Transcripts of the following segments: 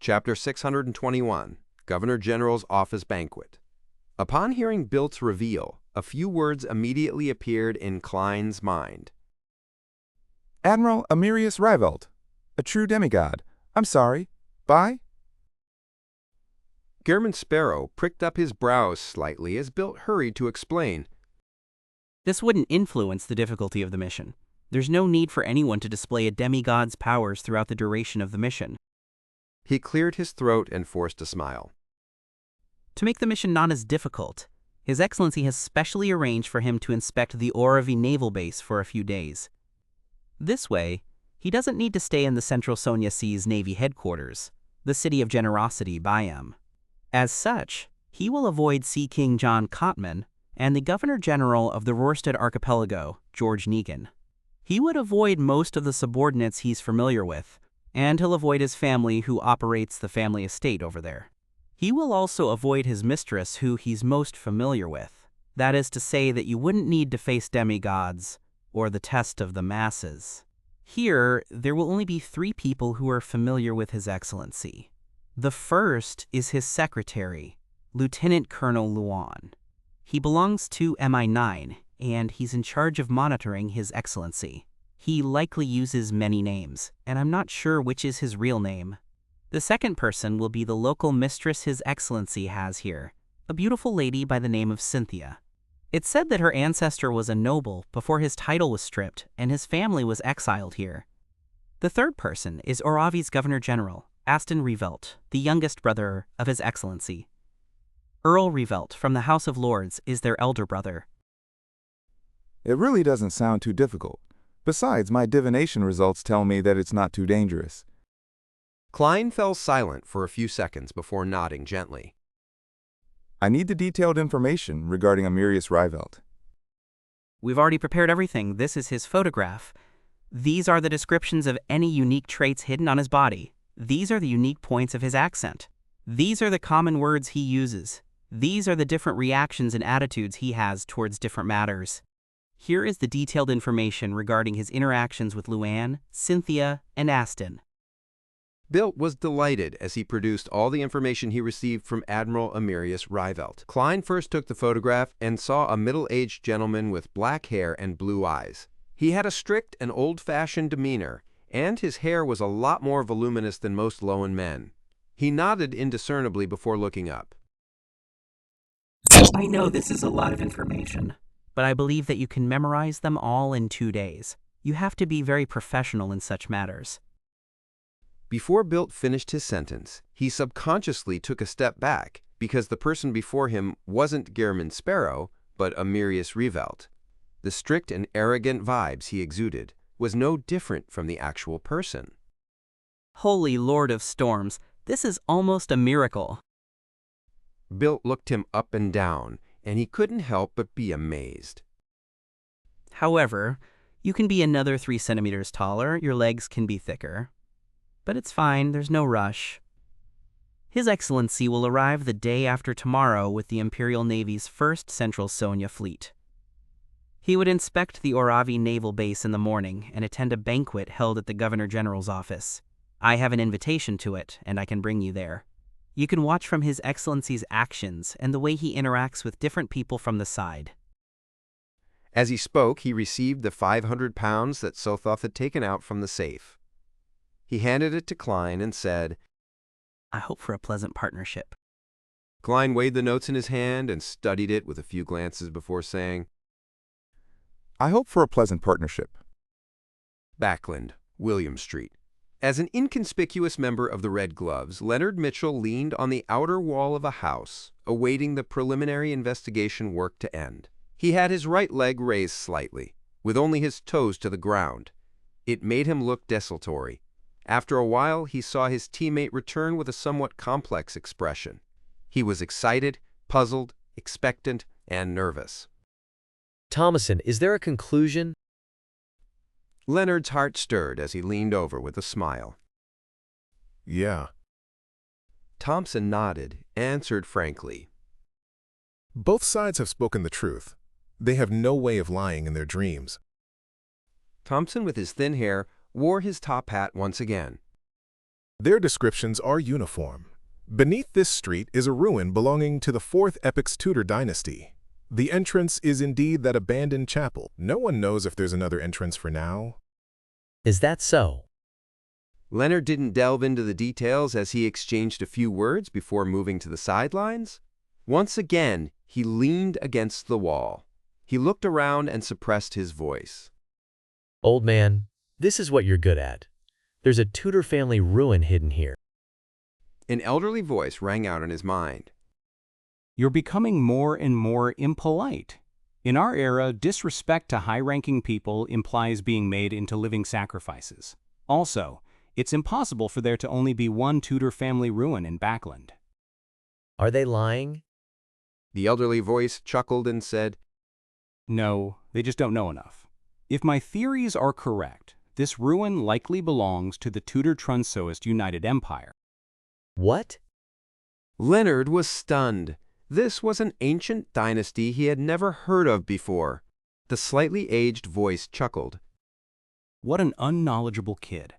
Chapter 621, Governor General's Office Banquet. Upon hearing Bilt's reveal, a few words immediately appeared in Klein's mind. Admiral Amirius Rivelt, a true demigod. I'm sorry. Bye? German Sparrow pricked up his brows slightly as Bilt hurried to explain. This wouldn't influence the difficulty of the mission. There's no need for anyone to display a demigod's powers throughout the duration of the mission. He cleared his throat and forced a smile. To make the mission not as difficult, His Excellency has specially arranged for him to inspect the Oravi naval base for a few days. This way, he doesn't need to stay in the Central Sonia Sea's Navy headquarters, the City of Generosity, Byam. As such, he will avoid Sea King John Cotman and the Governor-General of the Rorstad Archipelago, George Negan. He would avoid most of the subordinates he's familiar with, and he'll avoid his family who operates the family estate over there. He will also avoid his mistress who he's most familiar with. That is to say that you wouldn't need to face demigods or the test of the masses. Here, there will only be 3 people who are familiar with His Excellency. The first is his secretary, Lieutenant Colonel Luan. He belongs to MI9, and he's in charge of monitoring His Excellency. He likely uses many names, and I'm not sure which is his real name. The second person will be the local mistress His Excellency has here, a beautiful lady by the name of Cynthia. It's said that her ancestor was a noble before his title was stripped and his family was exiled here. The third person is Oravi's Governor-General, Aston Revelt, the youngest brother of His Excellency. Earl Revelt from the House of Lords is their elder brother. It really doesn't sound too difficult. Besides, my divination results tell me that it's not too dangerous. Klein fell silent for a few seconds before nodding gently. I need the detailed information regarding Amirius Rivelt. We've already prepared everything. This is his photograph. These are the descriptions of any unique traits hidden on his body. These are the unique points of his accent. These are the common words he uses. These are the different reactions and attitudes he has towards different matters. Here is the detailed information regarding his interactions with Luan, Cynthia, and Aston. Bilt was delighted as he produced all the information he received from Admiral Amirius Rivelt. Klein first took the photograph and saw a middle-aged gentleman with black hair and blue eyes. He had a strict and old-fashioned demeanor, and his hair was a lot more voluminous than most Loan men. He nodded indiscernibly before looking up. I know this is a lot of information, but I believe that you can memorize them all in 2 days. You have to be very professional in such matters. Before Bilt finished his sentence, he subconsciously took a step back because the person before him wasn't German Sparrow, but Amirius Revelt. The strict and arrogant vibes he exuded was no different from the actual person. Holy Lord of Storms, this is almost a miracle. Bilt looked him up and down, and he couldn't help but be amazed. However, you can be another 3 centimeters taller, your legs can be thicker. But it's fine, there's no rush. His Excellency will arrive the day after tomorrow with the Imperial Navy's 1st Central Sonia fleet. He would inspect the Oravi naval base in the morning and attend a banquet held at the Governor-General's office. I have an invitation to it, and I can bring you there. You can watch from His Excellency's actions and the way he interacts with different people from the side. As he spoke, he received the 500 pounds that Sothoth had taken out from the safe. He handed it to Klein and said, I hope for a pleasant partnership. Klein weighed the notes in his hand and studied it with a few glances before saying, I hope for a pleasant partnership. Backland, William Street. As an inconspicuous member of the Red Gloves, Leonard Mitchell leaned on the outer wall of a house, awaiting the preliminary investigation work to end. He had his right leg raised slightly, with only his toes to the ground. It made him look desultory. After a while, he saw his teammate return with a somewhat complex expression. He was excited, puzzled, expectant, and nervous. Thomason, is there a conclusion? Leonard's heart stirred as he leaned over with a smile. Yeah. Thompson nodded, answered frankly. Both sides have spoken the truth. They have no way of lying in their dreams. Thompson, with his thin hair, wore his top hat once again. Their descriptions are uniform. Beneath this street is a ruin belonging to the 4th epoch's Tudor dynasty. The entrance is indeed that abandoned chapel. No one knows if there's another entrance for now. Is that so? Leonard didn't delve into the details as he exchanged a few words before moving to the sidelines. Once again, he leaned against the wall. He looked around and suppressed his voice. Old man, this is what you're good at. There's a Tudor family ruin hidden here. An elderly voice rang out in his mind. You're becoming more and more impolite. In our era, disrespect to high-ranking people implies being made into living sacrifices. Also, it's impossible for there to only be one Tudor family ruin in Backland. Are they lying? The elderly voice chuckled and said, No, they just don't know enough. If my theories are correct, this ruin likely belongs to the Tudor Trunsoist United Empire. What? Leonard was stunned. This was an ancient dynasty he had never heard of before. The slightly aged voice chuckled. What an unknowledgeable kid.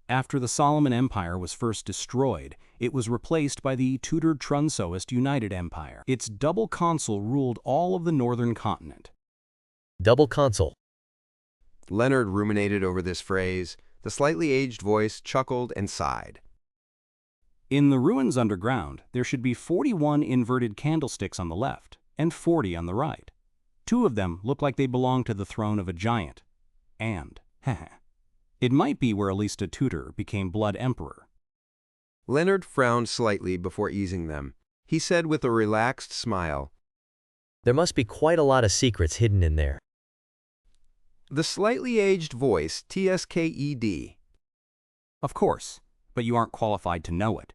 After the Solomon Empire was first destroyed, it was replaced by the Tudor Trunsoist United Empire. Its double consul ruled all of the northern continent. Double consul. Leonard ruminated over this phrase. The slightly aged voice chuckled and sighed. In the ruins underground, there should be 41 inverted candlesticks on the left and 40 on the right. 2 of them look like they belong to the throne of a giant. And, it might be where Alista Tudor became Blood Emperor. Leonard frowned slightly before easing them. He said with a relaxed smile, There must be quite a lot of secrets hidden in there. The slightly aged voice, TSKED. Of course, but you aren't qualified to know it.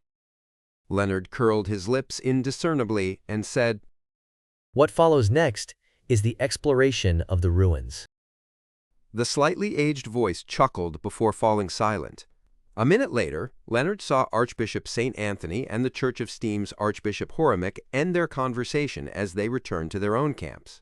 Leonard curled his lips indiscernibly and said, What follows next is the exploration of the ruins. The slightly aged voice chuckled before falling silent. A minute later, Leonard saw Archbishop St. Anthony and the Church of Steam's Archbishop Horomic end their conversation as they returned to their own camps.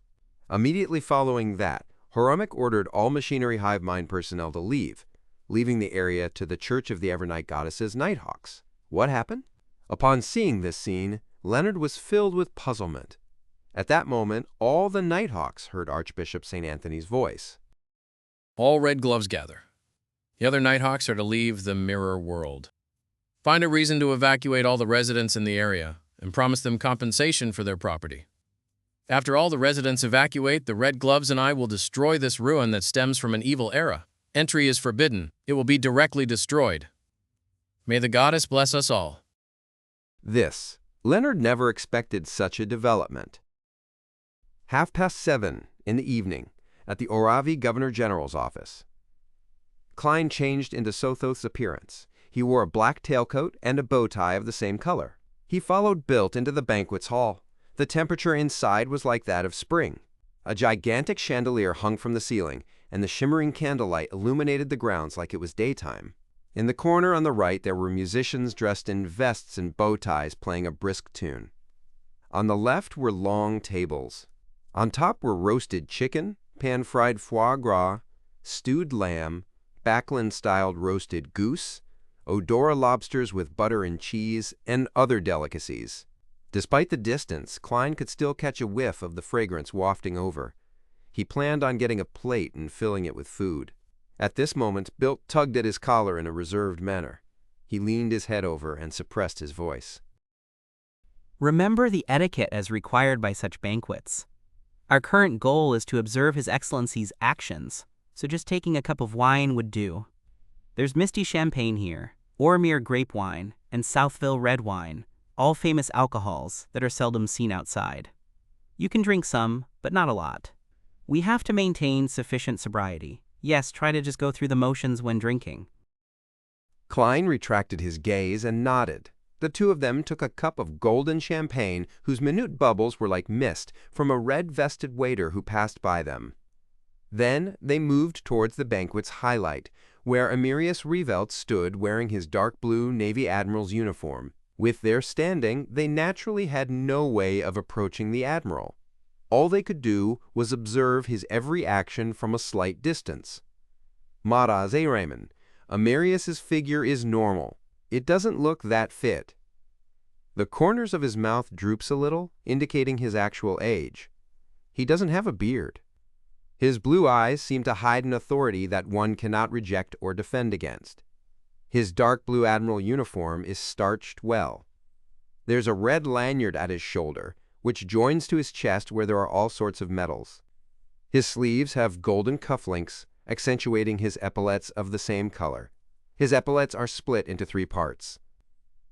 Immediately following that, Horomic ordered all Machinery Hive Mind personnel to leave, leaving the area to the Church of the Evernight Goddesses Nighthawks. What happened? Upon seeing this scene, Leonard was filled with puzzlement. At that moment, all the Nighthawks heard Archbishop St. Anthony's voice. All Red Gloves gather. The other Nighthawks are to leave the mirror world. Find a reason to evacuate all the residents in the area and promise them compensation for their property. After all the residents evacuate, the Red Gloves and I will destroy this ruin that stems from an evil era. Entry is forbidden. It will be directly destroyed. May the goddess bless us all. Leonard never expected such a development. 7:30 in the evening, at the Oravi Governor General's office. Klein changed into Sothoth's appearance. He wore a black tailcoat and a bow tie of the same color. He followed Bilt into the banquets hall. The temperature inside was like that of spring. A gigantic chandelier hung from the ceiling, and the shimmering candlelight illuminated the grounds like it was daytime. In the corner on the right, there were musicians dressed in vests and bow ties playing a brisk tune. On the left were long tables. On top were roasted chicken, pan-fried foie gras, stewed lamb, Backland-styled roasted goose, Odora lobsters with butter and cheese, and other delicacies. Despite the distance, Klein could still catch a whiff of the fragrance wafting over. He planned on getting a plate and filling it with food. At this moment, Bilt tugged at his collar in a reserved manner. He leaned his head over and suppressed his voice. Remember the etiquette as required by such banquets. Our current goal is to observe His Excellency's actions, so just taking a cup of wine would do. There's Misty Champagne here, Ormere grape wine, and Southville red wine, all famous alcohols that are seldom seen outside. You can drink some, but not a lot. We have to maintain sufficient sobriety. Yes, try to just go through the motions when drinking. Klein retracted his gaze and nodded. The two of them took a cup of golden champagne whose minute bubbles were like mist from a red-vested waiter who passed by them. Then they moved towards the banquet's highlight, where Emirius Revelt stood wearing his dark blue Navy Admiral's uniform. With their standing, they naturally had no way of approaching the Admiral. All they could do was observe his every action from a slight distance. Maraz Raymond, Emirius's figure is normal. it doesn't look that fit. The corners of his mouth droops a little, indicating his actual age. He doesn't have a beard. His blue eyes seem to hide an authority that one cannot reject or defend against. His dark blue admiral uniform is starched well. There's a red lanyard at his shoulder, which joins to his chest where there are all sorts of medals. His sleeves have golden cufflinks, accentuating his epaulets of the same color. His epaulets are split into 3 parts.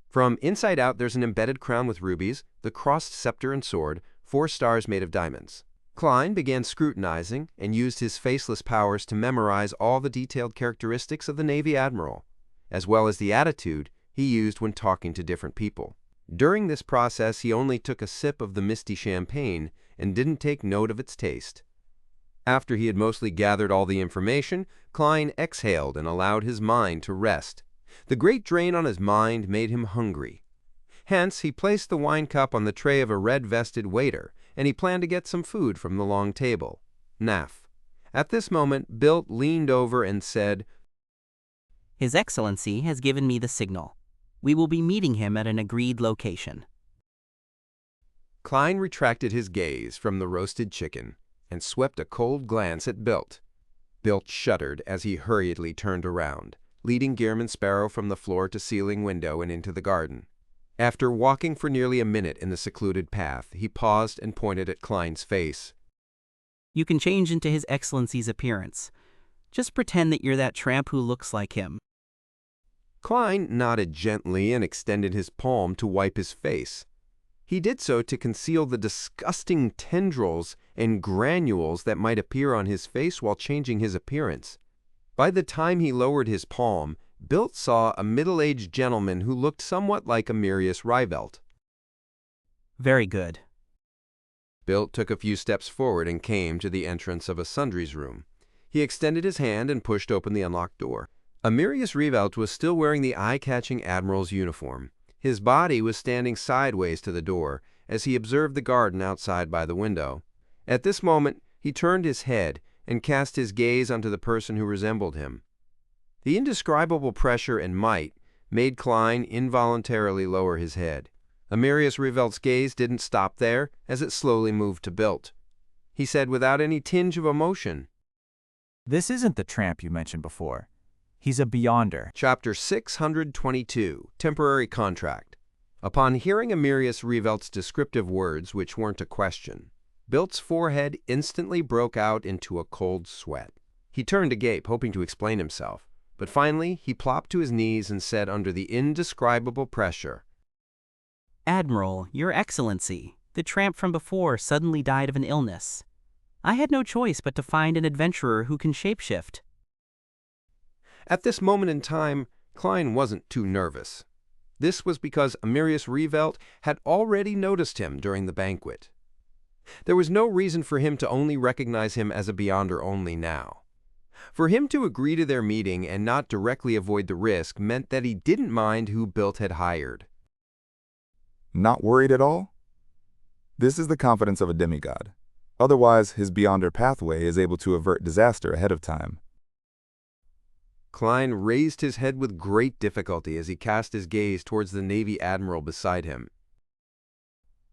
From inside out, there's an embedded crown with rubies, the crossed scepter and sword, 4 stars made of diamonds. Klein began scrutinizing and used his faceless powers to memorize all the detailed characteristics of the Navy Admiral, as well as the attitude he used when talking to different people. During this process, he only took a sip of the misty champagne and didn't take note of its taste. After he had mostly gathered all the information, Klein exhaled and allowed his mind to rest. The great drain on his mind made him hungry. Hence, he placed the wine cup on the tray of a red-vested waiter, and he planned to get some food from the long table. Naff. At this moment, Bilt leaned over and said, His Excellency has given me the signal. We will be meeting him at an agreed location. Klein retracted his gaze from the roasted chicken and swept a cold glance at Bilt. Bilt shuddered as he hurriedly turned around, leading Gearman Sparrow from the floor-to-ceiling window and into the garden. After walking for nearly a minute in the secluded path, he paused and pointed at Klein's face. You can change into His Excellency's appearance. Just pretend that you're that tramp who looks like him. Klein nodded gently and extended his palm to wipe his face. He did so to conceal the disgusting tendrils and granules that might appear on his face while changing his appearance. By the time he lowered his palm, Bilt saw a middle-aged gentleman who looked somewhat like Amirius Rivelt. Very good. Bilt took a few steps forward and came to the entrance of a sundries room. He extended his hand and pushed open the unlocked door. Amirius Rivelt was still wearing the eye-catching admiral's uniform. His body was standing sideways to the door as he observed the garden outside by the window. At this moment, he turned his head and cast his gaze onto the person who resembled him. The indescribable pressure and might made Klein involuntarily lower his head. Amirius Rivelt's gaze didn't stop there as it slowly moved to Bilt. He said without any tinge of emotion, This isn't the tramp you mentioned before. He's a beyonder. Chapter 622, Temporary Contract. Upon hearing Amirius Rivelt's descriptive words, which weren't a question, Bilt's forehead instantly broke out into a cold sweat. He turned to gape, hoping to explain himself, but finally he plopped to his knees and said under the indescribable pressure, Admiral, Your Excellency, the tramp from before suddenly died of an illness. I had no choice but to find an adventurer who can shapeshift. At this moment in time, Klein wasn't too nervous. This was because Amirius Rivelt had already noticed him during the banquet. There was no reason for him to only recognize him as a beyonder only now. For him to agree to their meeting and not directly avoid the risk meant that he didn't mind who Bilt had hired. Not worried at all? This is the confidence of a demigod. Otherwise, his beyonder pathway is able to avert disaster ahead of time. Klein raised his head with great difficulty as he cast his gaze towards the Navy Admiral beside him.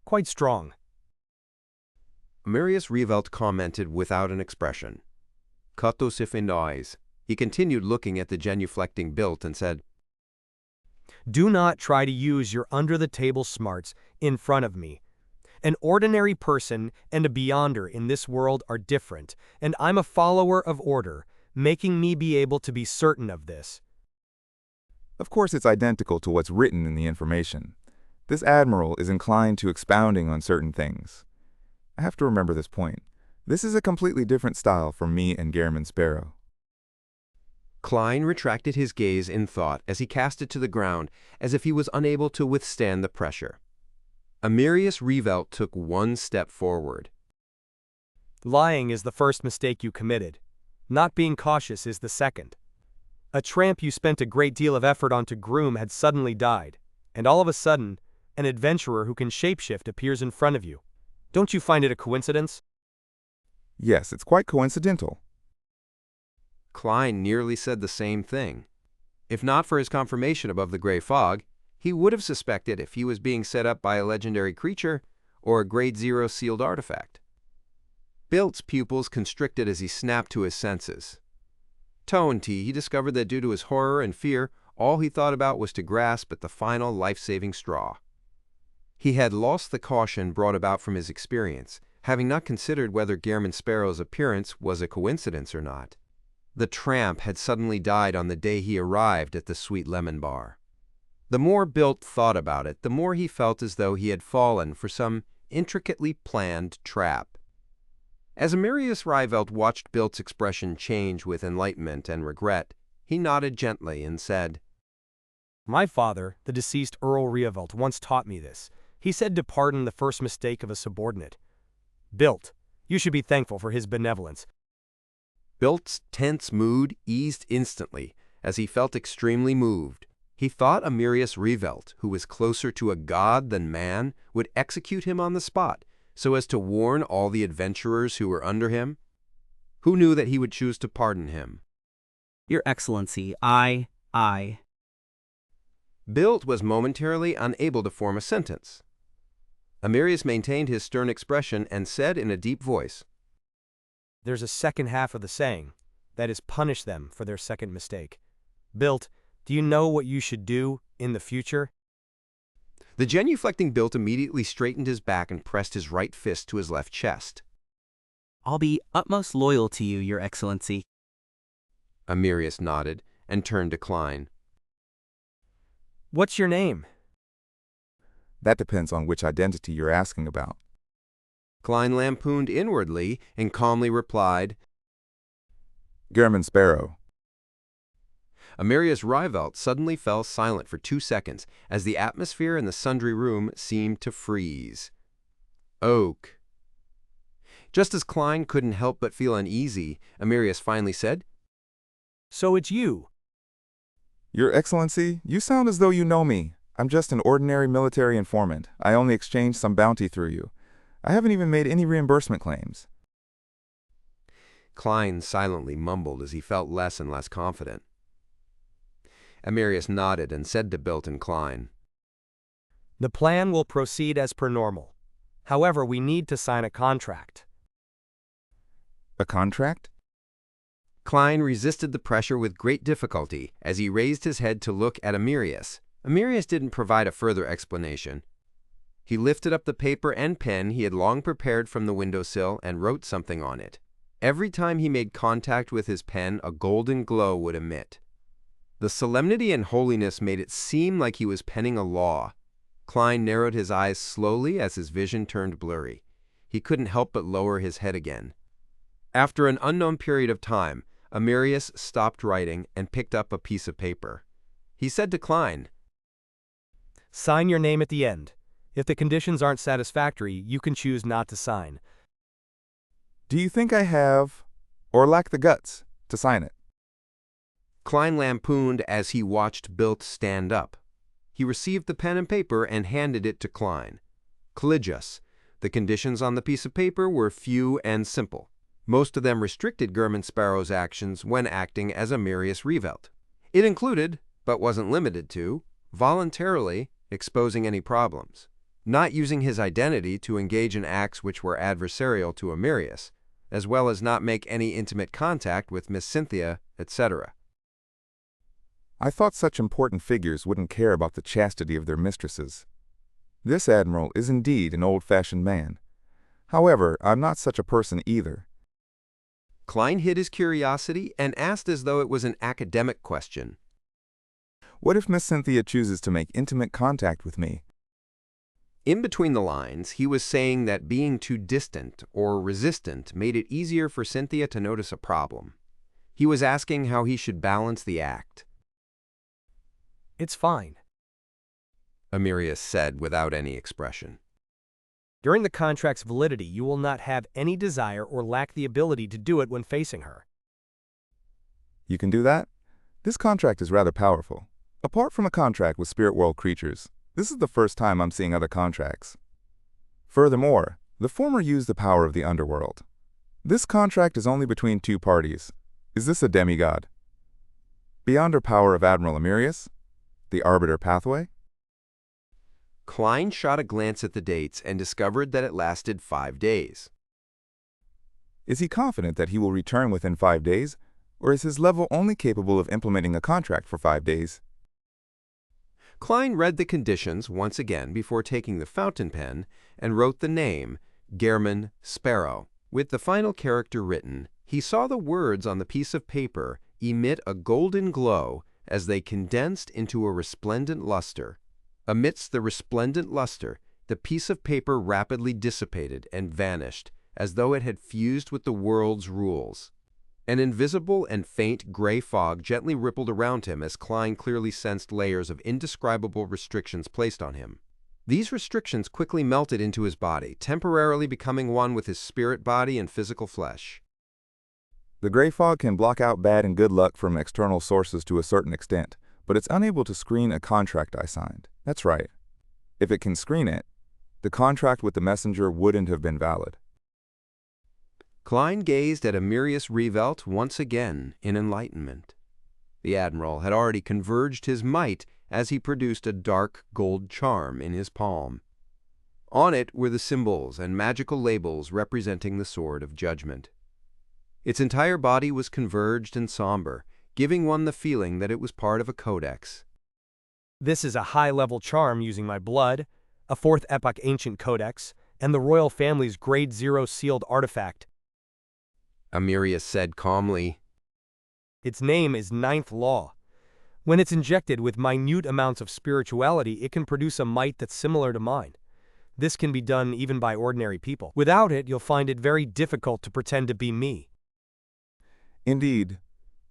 Quite strong. Amirius Rivelt commented without an expression. Cuttlefish in eyes. He continued looking at the genuflecting Bilt and said, Do not try to use your under-the-table smarts in front of me. An ordinary person and a beyonder in this world are different, and I'm a follower of order, making me be able to be certain of this. Of course, it's identical to what's written in the information. This admiral is inclined to expounding on certain things. I have to remember this point. This is a completely different style from me and Gearman Sparrow. Klein retracted his gaze in thought as he cast it to the ground, as if he was unable to withstand the pressure. Amirius Rivelt took one step forward. Lying is the first mistake you committed. Not being cautious is the second. A tramp you spent a great deal of effort on to groom had suddenly died, and all of a sudden, an adventurer who can shapeshift appears in front of you. Don't you find it a coincidence? Yes, it's quite coincidental. Klein nearly said the same thing. If not for his confirmation above the gray fog, he would have suspected if he was being set up by a legendary creature or a Grade 0 sealed artifact. Bilt's pupils constricted as he snapped to his senses. He discovered that due to his horror and fear, all he thought about was to grasp at the final life-saving straw. He had lost the caution brought about from his experience, having not considered whether Gehrman Sparrow's appearance was a coincidence or not. The tramp had suddenly died on the day he arrived at the Sweet Lemon Bar. The more Bilt thought about it, the more he felt as though he had fallen for some intricately planned trap. As Amirius Rivelt watched Bilt's expression change with enlightenment and regret, he nodded gently and said, My father, the deceased Earl Rievelt, once taught me this. He said to pardon the first mistake of a subordinate. Bilt, you should be thankful for his benevolence. Bilt's tense mood eased instantly as he felt extremely moved. He thought Amirius Rivelt, who was closer to a god than man, would execute him on the spot, so as to warn all the adventurers who were under him. Who knew that he would choose to pardon him? Your Excellency, Bilt was momentarily unable to form a sentence. Amirius maintained his stern expression and said in a deep voice, There's a second half of the saying, that is, punish them for their second mistake. Bilt, do you know what you should do in the future? The genuflecting Bilt immediately straightened his back and pressed his right fist to his left chest. I'll be utmost loyal to you, Your Excellency. Amirius nodded and turned to Klein. What's your name? That depends on which identity you're asking about. Klein lampooned inwardly and calmly replied, Gehrman Sparrow. Amirius Rivelt suddenly fell silent for 2 seconds as the atmosphere in the sundry room seemed to freeze. Oak. Just as Klein couldn't help but feel uneasy, Amirius finally said, So it's you. Your Excellency, you sound as though you know me. I'm just an ordinary military informant. I only exchanged some bounty through you. I haven't even made any reimbursement claims. Klein silently mumbled as he felt less and less confident. Amirius nodded and said to Bilt and Klein, The plan will proceed as per normal. However, we need to sign a contract. A contract? Klein resisted the pressure with great difficulty as he raised his head to look at Amirius. Amirius didn't provide a further explanation. He lifted up the paper and pen he had long prepared from the windowsill and wrote something on it. Every time he made contact with his pen, a golden glow would emit. The solemnity and holiness made it seem like he was penning a law. Klein narrowed his eyes slowly as his vision turned blurry. He couldn't help but lower his head again. After an unknown period of time, Amirius stopped writing and picked up a piece of paper. He said to Klein, Sign your name at the end. If the conditions aren't satisfactory, you can choose not to sign. Do you think I have, or lack the guts, to sign it? Klein lampooned as he watched Bilt stand up. He received the pen and paper and handed it to Klein. Collegius. The conditions on the piece of paper were few and simple. Most of them restricted Gehrman Sparrow's actions when acting as Amirius Rivelt. It included, but wasn't limited to, voluntarily exposing any problems, not using his identity to engage in acts which were adversarial to Amirius, as well as not make any intimate contact with Miss Cynthia, etc. I thought such important figures wouldn't care about the chastity of their mistresses. This admiral is indeed an old-fashioned man. However, I'm not such a person either. Klein hid his curiosity and asked as though it was an academic question. What if Miss Cynthia chooses to make intimate contact with me? In between the lines, he was saying that being too distant or resistant made it easier for Cynthia to notice a problem. He was asking how he should balance the act. It's fine, Amirius said without any expression. During the contract's validity, you will not have any desire or lack the ability to do it when facing her. You can do that? This contract is rather powerful. Apart from a contract with spirit world creatures, this is the first time I'm seeing other contracts. Furthermore, the former use the power of the underworld. This contract is only between two parties. Is this a demigod? Beyonder power of Admiral Amirius? The Arbiter pathway? Klein shot a glance at the dates and discovered that it lasted 5 days. Is he confident that he will return within 5 days, or is his level only capable of implementing a contract for 5 days? Klein read the conditions once again before taking the fountain pen and wrote the name, Gehrman Sparrow. With the final character written, he saw the words on the piece of paper emit a golden glow as they condensed into a resplendent luster. Amidst the resplendent luster, the piece of paper rapidly dissipated and vanished, as though it had fused with the world's rules. An invisible and faint gray fog gently rippled around him as Klein clearly sensed layers of indescribable restrictions placed on him. These restrictions quickly melted into his body, temporarily becoming one with his spirit body and physical flesh. The gray fog can block out bad and good luck from external sources to a certain extent, but it's unable to screen a contract I signed. That's right. If it can screen it, the contract with the messenger wouldn't have been valid. Klein gazed at Amirius Revelt once again in enlightenment. The Admiral had already converged his might as he produced a dark gold charm in his palm. On it were the symbols and magical labels representing the Sword of Judgment. Its entire body was converged and somber, giving one the feeling that it was part of a codex. This is a high-level charm using my blood, a 4th Epoch ancient codex, and the royal family's Grade 0 sealed artifact. Amirius said calmly. Its name is 9th Law. When it's injected with minute amounts of spirituality, it can produce a might that's similar to mine. This can be done even by ordinary people. Without it, you'll find it very difficult to pretend to be me. Indeed,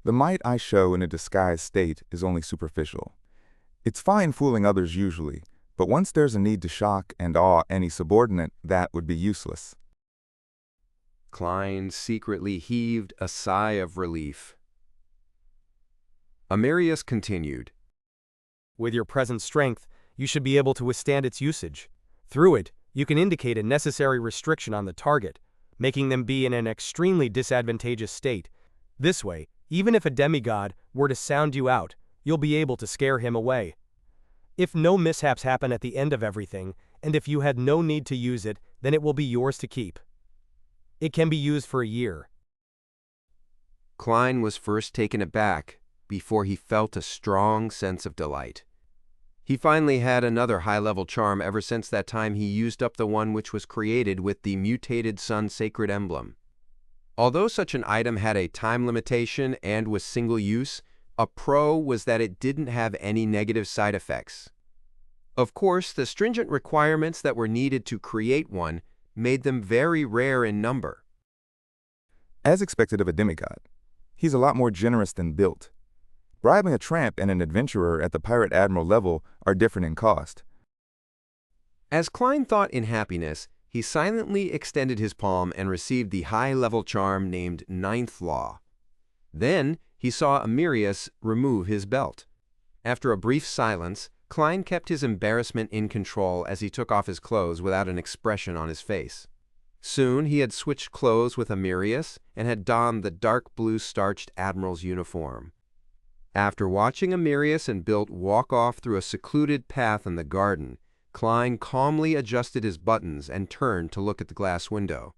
the might I show in a disguised state is only superficial. It's fine fooling others usually, but once there's a need to shock and awe any subordinate, that would be useless. Klein secretly heaved a sigh of relief. Amirius continued. With your present strength, you should be able to withstand its usage. Through it, you can indicate a necessary restriction on the target, making them be in an extremely disadvantageous state. This way, even if a demigod were to sound you out, you'll be able to scare him away. If no mishaps happen at the end of everything, and if you had no need to use it, then it will be yours to keep. It can be used for a year. Klein was first taken aback before he felt a strong sense of delight. He finally had another high-level charm ever since that time he used up the one which was created with the mutated Sun Sacred Emblem. Although such an item had a time limitation and was single-use, a pro was that it didn't have any negative side effects. Of course, the stringent requirements that were needed to create one made them very rare in number. As expected of a demigod, he's a lot more generous than built. Bribing a tramp and an adventurer at the pirate admiral level are different in cost. As Klein thought in happiness, he silently extended his palm and received the high-level charm named 9th Law. Then he saw Amirius remove his belt. After a brief silence, Klein kept his embarrassment in control as he took off his clothes without an expression on his face. Soon he had switched clothes with Amirius and had donned the dark blue starched admiral's uniform. After watching Amirius and Bilt walk off through a secluded path in the garden, Klein calmly adjusted his buttons and turned to look at the glass window.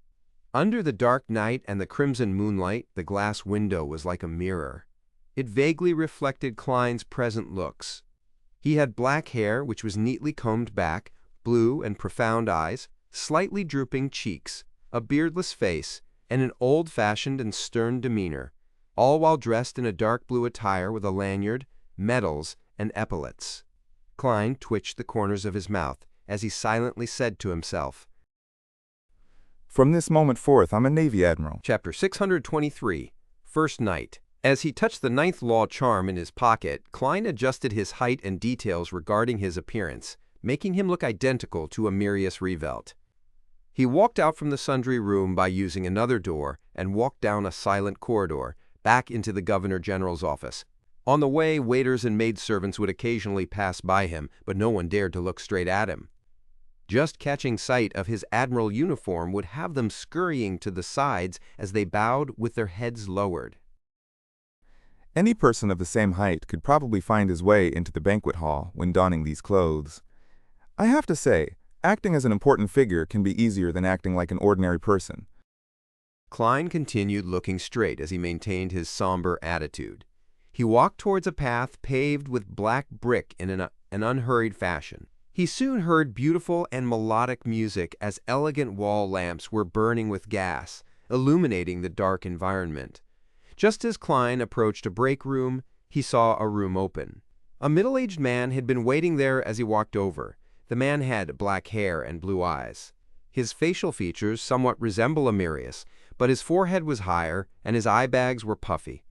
Under the dark night and the crimson moonlight, the glass window was like a mirror. It vaguely reflected Klein's present looks. He had black hair, which was neatly combed back, blue and profound eyes, slightly drooping cheeks, a beardless face, and an old-fashioned and stern demeanor, all while dressed in a dark blue attire with a lanyard, medals, and epaulets. Klein twitched the corners of his mouth as he silently said to himself, From this moment forth, I'm a Navy Admiral. Chapter 623, First Night. As he touched the 9th Law charm in his pocket, Klein adjusted his height and details regarding his appearance, making him look identical to Amirius Revelt. He walked out from the sundry room by using another door and walked down a silent corridor, back into the Governor General's office. On the way, waiters and maidservants would occasionally pass by him, but no one dared to look straight at him. Just catching sight of his admiral uniform would have them scurrying to the sides as they bowed with their heads lowered. Any person of the same height could probably find his way into the banquet hall when donning these clothes. I have to say, acting as an important figure can be easier than acting like an ordinary person. Klein continued looking straight as he maintained his somber attitude. He walked towards a path paved with black brick in an unhurried fashion. He soon heard beautiful and melodic music as elegant wall lamps were burning with gas, illuminating the dark environment. Just as Klein approached a break room, he saw a room open. A middle-aged man had been waiting there as he walked over. The man had black hair and blue eyes. His facial features somewhat resemble Amirius, but his forehead was higher and his eye bags were puffy.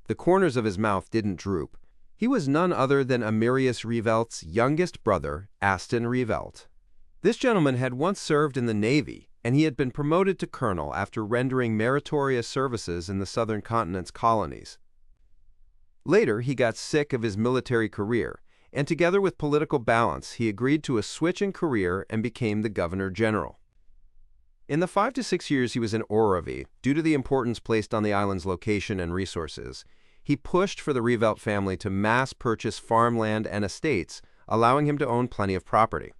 The corners of his mouth didn't droop. He was none other than Amirius Rievelt's youngest brother, Aston Rievelt. This gentleman had once served in the Navy, and he had been promoted to colonel after rendering meritorious services in the southern continent's colonies. Later, he got sick of his military career, and together with political balance, he agreed to a switch in career and became the governor-general. In the 5 to 6 years he was in Oravi, due to the importance placed on the island's location and resources, he pushed for the Rievelt family to mass-purchase farmland and estates, allowing him to own plenty of property.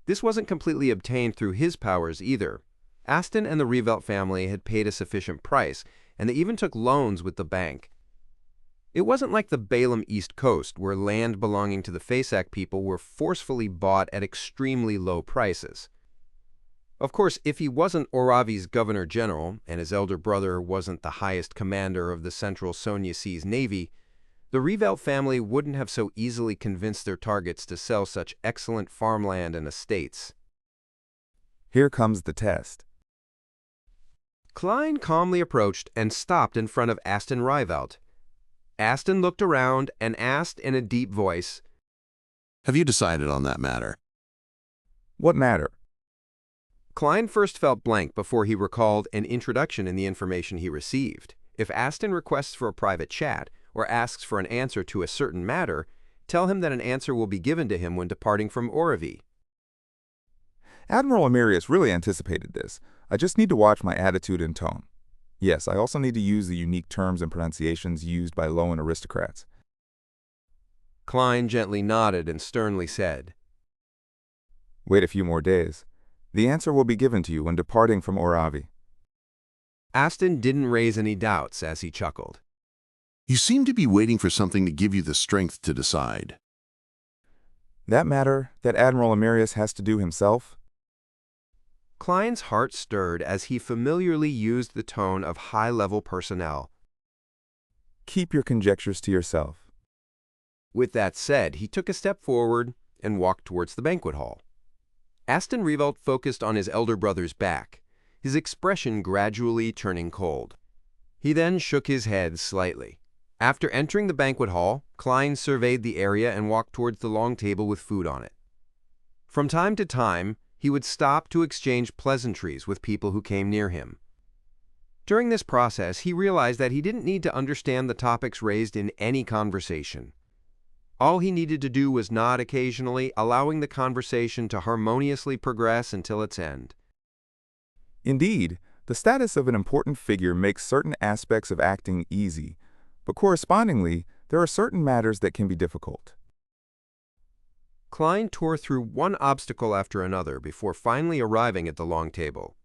This wasn't completely obtained through his powers either. Aston and the Rievelt family had paid a sufficient price, and they even took loans with the bank. It wasn't like the Balaam East Coast, where land belonging to the Fasak people were forcefully bought at extremely low prices. Of course, if he wasn't Oravi's governor-general, and his elder brother wasn't the highest commander of the Central Sonia Seas Navy, the Rievelt family wouldn't have so easily convinced their targets to sell such excellent farmland and estates. Here comes the test. Klein calmly approached and stopped in front of Aston Rievelt. Aston looked around and asked in a deep voice, "Have you decided on that matter?" What matter? Klein first felt blank before he recalled an introduction in the information he received. If Aston requests for a private chat or asks for an answer to a certain matter, tell him that an answer will be given to him when departing from Oravi. Admiral Amirius really anticipated this. I just need to watch my attitude and tone. Yes, I also need to use the unique terms and pronunciations used by Loan aristocrats. Klein gently nodded and sternly said, Wait a few more days. The answer will be given to you when departing from Oravi. Aston didn't raise any doubts as he chuckled. You seem to be waiting for something to give you the strength to decide. That matter that Admiral Amirius has to do himself? Klein's heart stirred as he familiarly used the tone of high-level personnel. Keep your conjectures to yourself. With that said, he took a step forward and walked towards the banquet hall. Aston Rievelt focused on his elder brother's back, his expression gradually turning cold. He then shook his head slightly. After entering the banquet hall, Klein surveyed the area and walked towards the long table with food on it. From time to time, he would stop to exchange pleasantries with people who came near him. During this process, he realized that he didn't need to understand the topics raised in any conversation. All he needed to do was nod occasionally, allowing the conversation to harmoniously progress until its end. Indeed, the status of an important figure makes certain aspects of acting easy, but correspondingly, there are certain matters that can be difficult. Klein tore through one obstacle after another before finally arriving at the long table.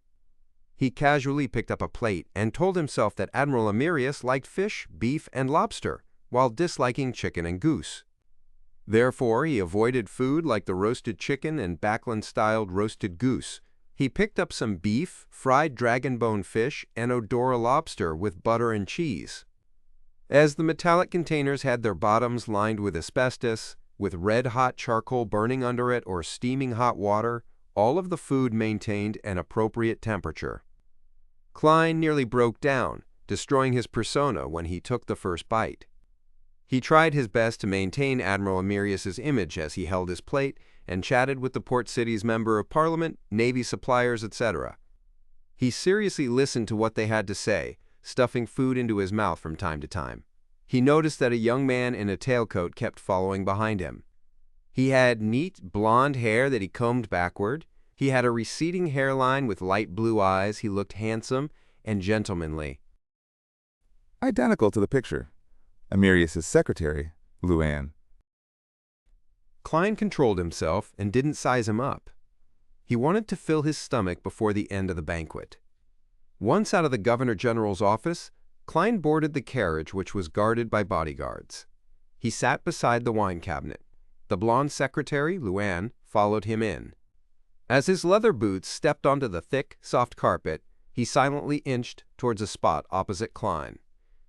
He casually picked up a plate and told himself that Admiral Amirius liked fish, beef, and lobster, while disliking chicken and goose. Therefore, he avoided food like the roasted chicken and Backlund-styled roasted goose. He picked up some beef, fried dragon bone fish, and Odora lobster with butter and cheese. As the metallic containers had their bottoms lined with asbestos, with red-hot charcoal burning under it or steaming hot water, all of the food maintained an appropriate temperature. Klein nearly broke down, destroying his persona when he took the first bite. He tried his best to maintain Admiral Amirius's image as he held his plate and chatted with the port city's member of parliament, navy suppliers, etc. He seriously listened to what they had to say, stuffing food into his mouth from time to time. He noticed that a young man in a tailcoat kept following behind him. He had neat, blonde hair that he combed backward. He had a receding hairline with light blue eyes. He looked handsome and gentlemanly. Identical to the picture. Amirius's secretary, Luann. Klein controlled himself and didn't size him up. He wanted to fill his stomach before the end of the banquet. Once out of the Governor General's office, Klein boarded the carriage, which was guarded by bodyguards. He sat beside the wine cabinet. The blonde secretary, Luann, followed him in. As his leather boots stepped onto the thick, soft carpet, he silently inched towards a spot opposite Klein.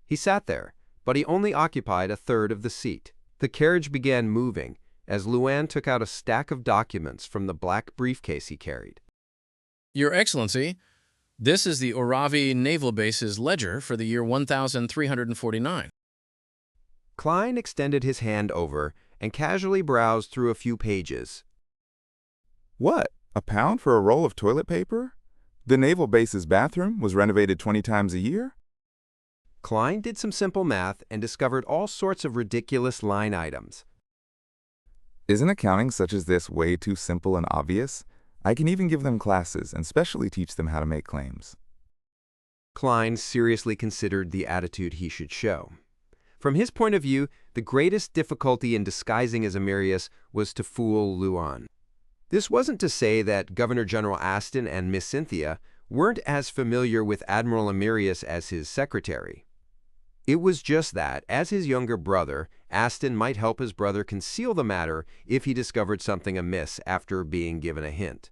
He sat there, but he only occupied a third of the seat. The carriage began moving as Luann took out a stack of documents from the black briefcase he carried. Your Excellency, this is the Oravi Naval Base's ledger for the year 1349. Klein extended his hand over and casually browsed through a few pages. What? A pound for a roll of toilet paper? The naval base's bathroom was renovated 20 times a year? Klein did some simple math and discovered all sorts of ridiculous line items. Isn't accounting such as this way too simple and obvious? I can even give them classes and specially teach them how to make claims. Klein seriously considered the attitude he should show. From his point of view, the greatest difficulty in disguising as Amirius was to fool Luann. This wasn't to say that Governor General Aston and Miss Cynthia weren't as familiar with Admiral Amirius as his secretary. It was just that, as his younger brother, Aston might help his brother conceal the matter if he discovered something amiss after being given a hint.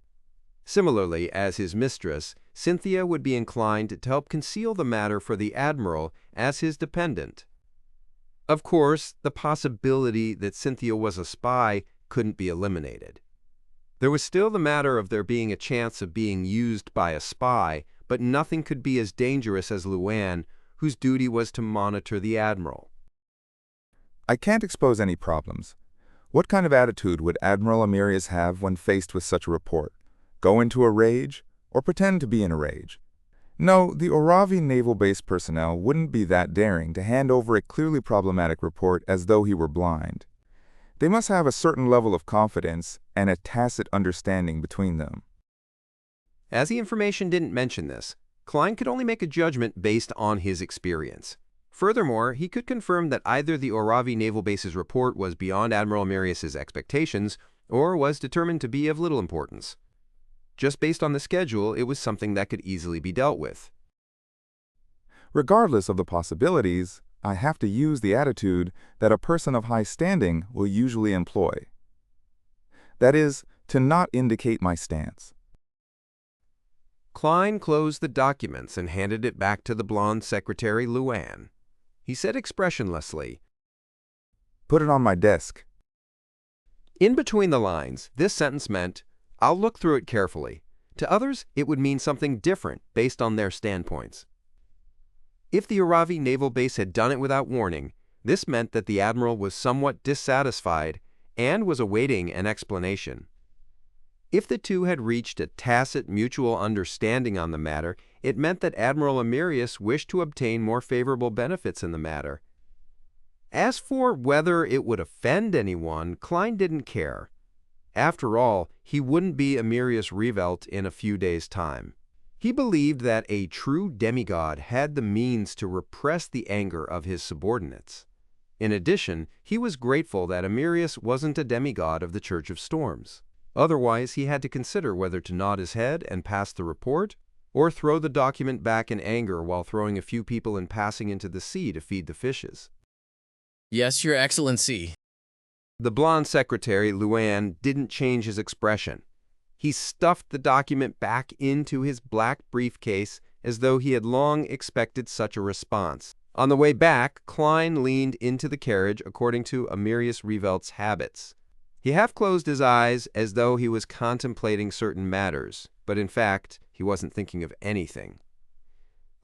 Similarly, as his mistress, Cynthia would be inclined to help conceal the matter for the Admiral as his dependent. Of course, the possibility that Cynthia was a spy couldn't be eliminated. There was still the matter of there being a chance of being used by a spy, but nothing could be as dangerous as Luann, whose duty was to monitor the Admiral. I can't expose any problems. What kind of attitude would Admiral Amirius have when faced with such a report? Go into a rage, or pretend to be in a rage? No, the Oravi Naval Base personnel wouldn't be that daring to hand over a clearly problematic report as though he were blind. They must have a certain level of confidence and a tacit understanding between them. As the information didn't mention this, Klein could only make a judgment based on his experience. Furthermore, he could confirm that either the Oravi Naval Base's report was beyond Admiral Amirius's expectations or was determined to be of little importance. Just based on the schedule, it was something that could easily be dealt with. Regardless of the possibilities, I have to use the attitude that a person of high standing will usually employ. That is, to not indicate my stance. Klein closed the documents and handed it back to the blonde secretary, Luann. He said expressionlessly, "Put it on my desk." In between the lines, this sentence meant, "I'll look through it carefully." To others, it would mean something different based on their standpoints. If the Oravi Naval Base had done it without warning, this meant that the Admiral was somewhat dissatisfied and was awaiting an explanation. If the two had reached a tacit mutual understanding on the matter, it meant that Admiral Amirius wished to obtain more favorable benefits in the matter. As for whether it would offend anyone, Klein didn't care. After all, he wouldn't be Amirius Revelt in a few days' time. He believed that a true demigod had the means to repress the anger of his subordinates. In addition, he was grateful that Amirius wasn't a demigod of the Church of Storms. Otherwise, he had to consider whether to nod his head and pass the report, or throw the document back in anger while throwing a few people in passing into the sea to feed the fishes. Yes, Your Excellency. The blonde secretary, Luann, didn't change his expression. He stuffed the document back into his black briefcase as though he had long expected such a response. On the way back, Klein leaned into the carriage according to Amirius Revelt's habits. He half closed his eyes as though he was contemplating certain matters, but in fact, he wasn't thinking of anything.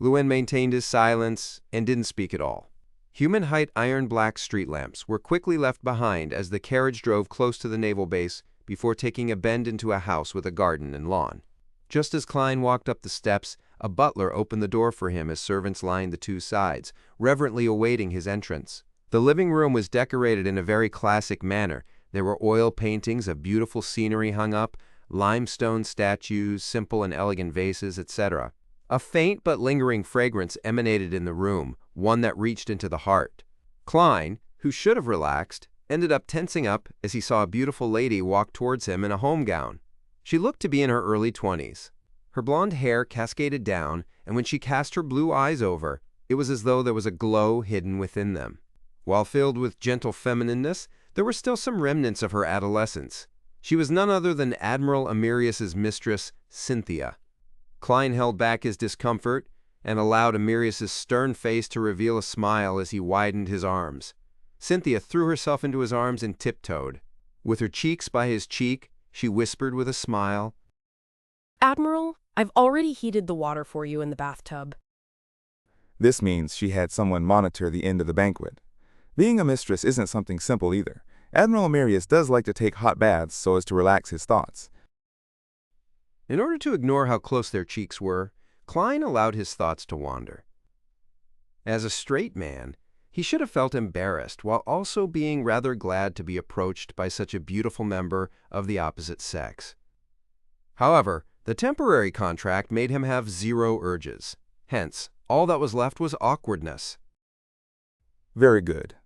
Luann maintained his silence and didn't speak at all. Human-height iron-black street lamps were quickly left behind as the carriage drove close to the naval base before taking a bend into a house with a garden and lawn. Just as Klein walked up the steps, a butler opened the door for him as servants lined the two sides, reverently awaiting his entrance. The living room was decorated in a very classic manner. There were oil paintings of beautiful scenery hung up, limestone statues, simple and elegant vases, etc. A faint but lingering fragrance emanated in the room, one that reached into the heart. Klein, who should have relaxed, ended up tensing up as he saw a beautiful lady walk towards him in a home gown. She looked to be in her early 20s. Her blonde hair cascaded down, and when she cast her blue eyes over, it was as though there was a glow hidden within them. While filled with gentle feminineness, there were still some remnants of her adolescence. She was none other than Admiral Amirius's mistress, Cynthia. Klein held back his discomfort and allowed Amirius's stern face to reveal a smile as he widened his arms. Cynthia threw herself into his arms and tiptoed. With her cheeks by his cheek, she whispered with a smile, "Admiral, I've already heated the water for you in the bathtub." This means she had someone monitor the end of the banquet. Being a mistress isn't something simple either. Admiral Amirius does like to take hot baths so as to relax his thoughts. In order to ignore how close their cheeks were, Klein allowed his thoughts to wander. As a straight man, he should have felt embarrassed while also being rather glad to be approached by such a beautiful member of the opposite sex. However, the temporary contract made him have zero urges. Hence, all that was left was awkwardness. Very good.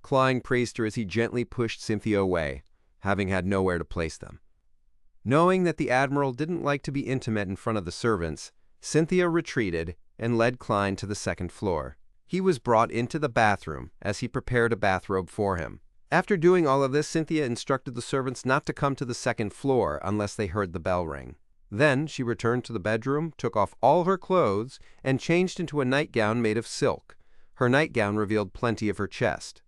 Klein praised her as he gently pushed Cynthia away, having had nowhere to place them. Knowing that the Admiral didn't like to be intimate in front of the servants, Cynthia retreated and led Klein to the second floor. He was brought into the bathroom as he prepared a bathrobe for him. After doing all of this, Cynthia instructed the servants not to come to the second floor unless they heard the bell ring. Then she returned to the bedroom, took off all her clothes, and changed into a nightgown made of silk. Her nightgown revealed plenty of her chest.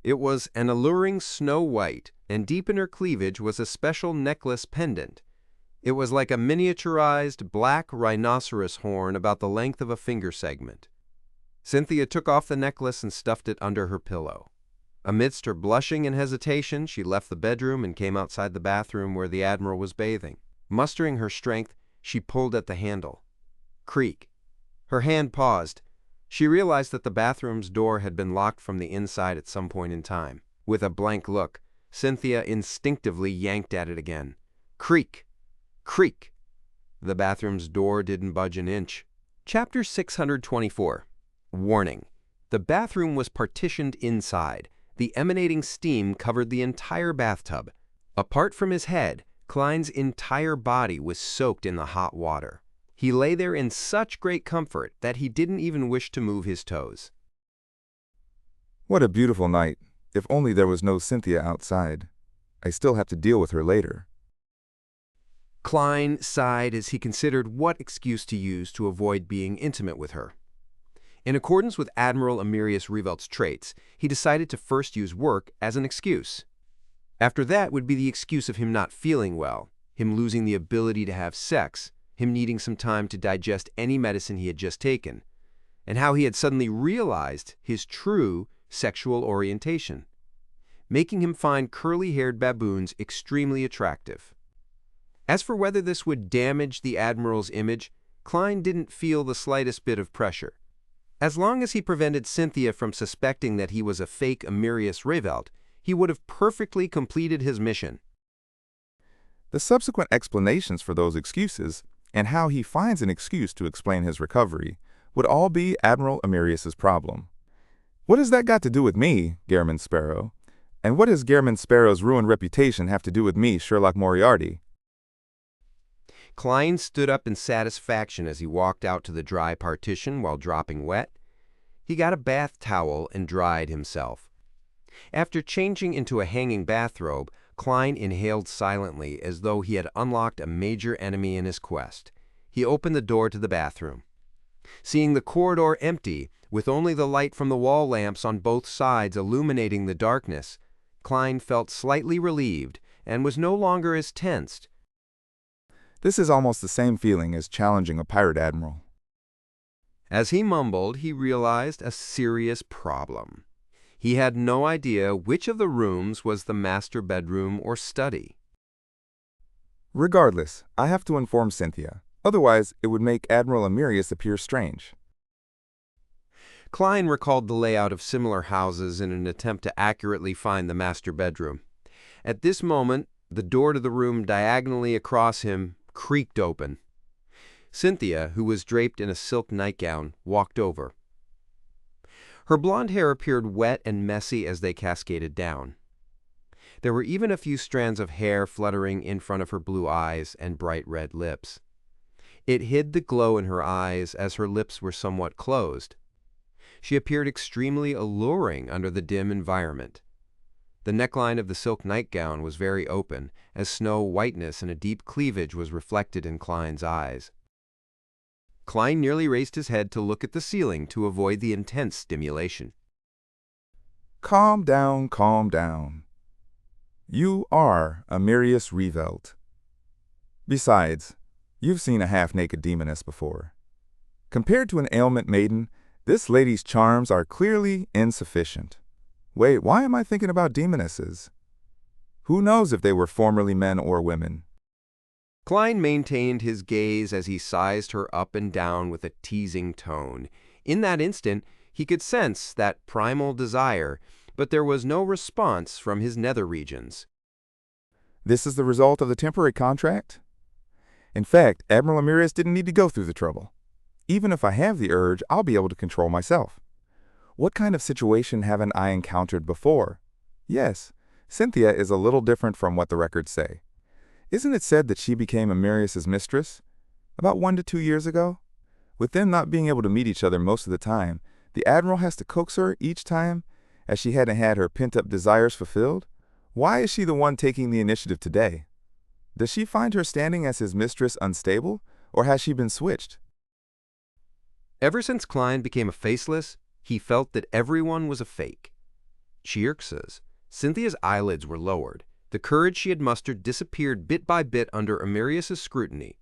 It was an alluring snow white, and deep in her cleavage was a special necklace pendant. It was like a miniaturized black rhinoceros horn about the length of a finger segment. Cynthia took off the necklace and stuffed it under her pillow. Amidst her blushing and hesitation, she left the bedroom and came outside the bathroom where the Admiral was bathing. Mustering her strength, she pulled at the handle. Creak. Her hand paused. She realized that the bathroom's door had been locked from the inside at some point in time. With a blank look, Cynthia instinctively yanked at it again. Creak! Creak! The bathroom's door didn't budge an inch. Chapter 624. Warning. The bathroom was partitioned inside. The emanating steam covered the entire bathtub. Apart from his head, Klein's entire body was soaked in the hot water. He lay there in such great comfort that he didn't even wish to move his toes. What a beautiful night. If only there was no Cynthia outside. I still have to deal with her later. Klein sighed as he considered what excuse to use to avoid being intimate with her. In accordance with Admiral Amirius Revelt's traits, he decided to first use work as an excuse. After that would be the excuse of him not feeling well, him losing the ability to have sex, him needing some time to digest any medicine he had just taken, and how he had suddenly realized his true sexual orientation, making him find curly-haired baboons extremely attractive. As for whether this would damage the Admiral's image, Klein didn't feel the slightest bit of pressure. As long as he prevented Cynthia from suspecting that he was a fake Amirius Revelt, he would have perfectly completed his mission. The subsequent explanations for those excuses, and how he finds an excuse to explain his recovery, would all be Admiral Amirius's problem. What has that got to do with me, Gairman Sparrow? And what does Gairman Sparrow's ruined reputation have to do with me, Sherlock Moriarty? Klein stood up in satisfaction as he walked out to the dry partition while dropping wet. He got a bath towel and dried himself. After changing into a hanging bathrobe, Klein inhaled silently as though he had unlocked a major enemy in his quest. He opened the door to the bathroom. Seeing the corridor empty, with only the light from the wall lamps on both sides illuminating the darkness, Klein felt slightly relieved and was no longer as tensed. This is almost the same feeling as challenging a pirate admiral. As he mumbled, he realized a serious problem. He had no idea which of the rooms was the master bedroom or study. Regardless, I have to inform Cynthia. Otherwise, it would make Admiral Amirius appear strange. Klein recalled the layout of similar houses in an attempt to accurately find the master bedroom. At this moment, the door to the room diagonally across him creaked open. Cynthia, who was draped in a silk nightgown, walked over. Her blonde hair appeared wet and messy as they cascaded down. There were even a few strands of hair fluttering in front of her blue eyes and bright red lips. It hid the glow in her eyes as her lips were somewhat closed. She appeared extremely alluring under the dim environment. The neckline of the silk nightgown was very open, as snow whiteness and a deep cleavage was reflected in Klein's eyes. Klein nearly raised his head to look at the ceiling to avoid the intense stimulation. Calm down, calm down. You are a Mirius Revelt. Besides, you've seen a half-naked demoness before. Compared to an ailment maiden, this lady's charms are clearly insufficient. Wait, why am I thinking about demonesses? Who knows if they were formerly men or women? Klein maintained his gaze as he sized her up and down with a teasing tone. In that instant, he could sense that primal desire, but there was no response from his nether regions. This is the result of the temporary contract? In fact, Admiral Ramirez didn't need to go through the trouble. Even if I have the urge, I'll be able to control myself. What kind of situation haven't I encountered before? Yes, Cynthia is a little different from what the records say. Isn't it said that she became Amirius's mistress about 1 to 2 years ago? With them not being able to meet each other most of the time, the Admiral has to coax her each time, as she hadn't had her pent-up desires fulfilled? Why is she the one taking the initiative today? Does she find her standing as his mistress unstable, or has she been switched? Ever since Klein became a faceless, he felt that everyone was a fake. Chirx's, Cynthia's eyelids were lowered. The courage she had mustered disappeared bit by bit under Amirius's scrutiny.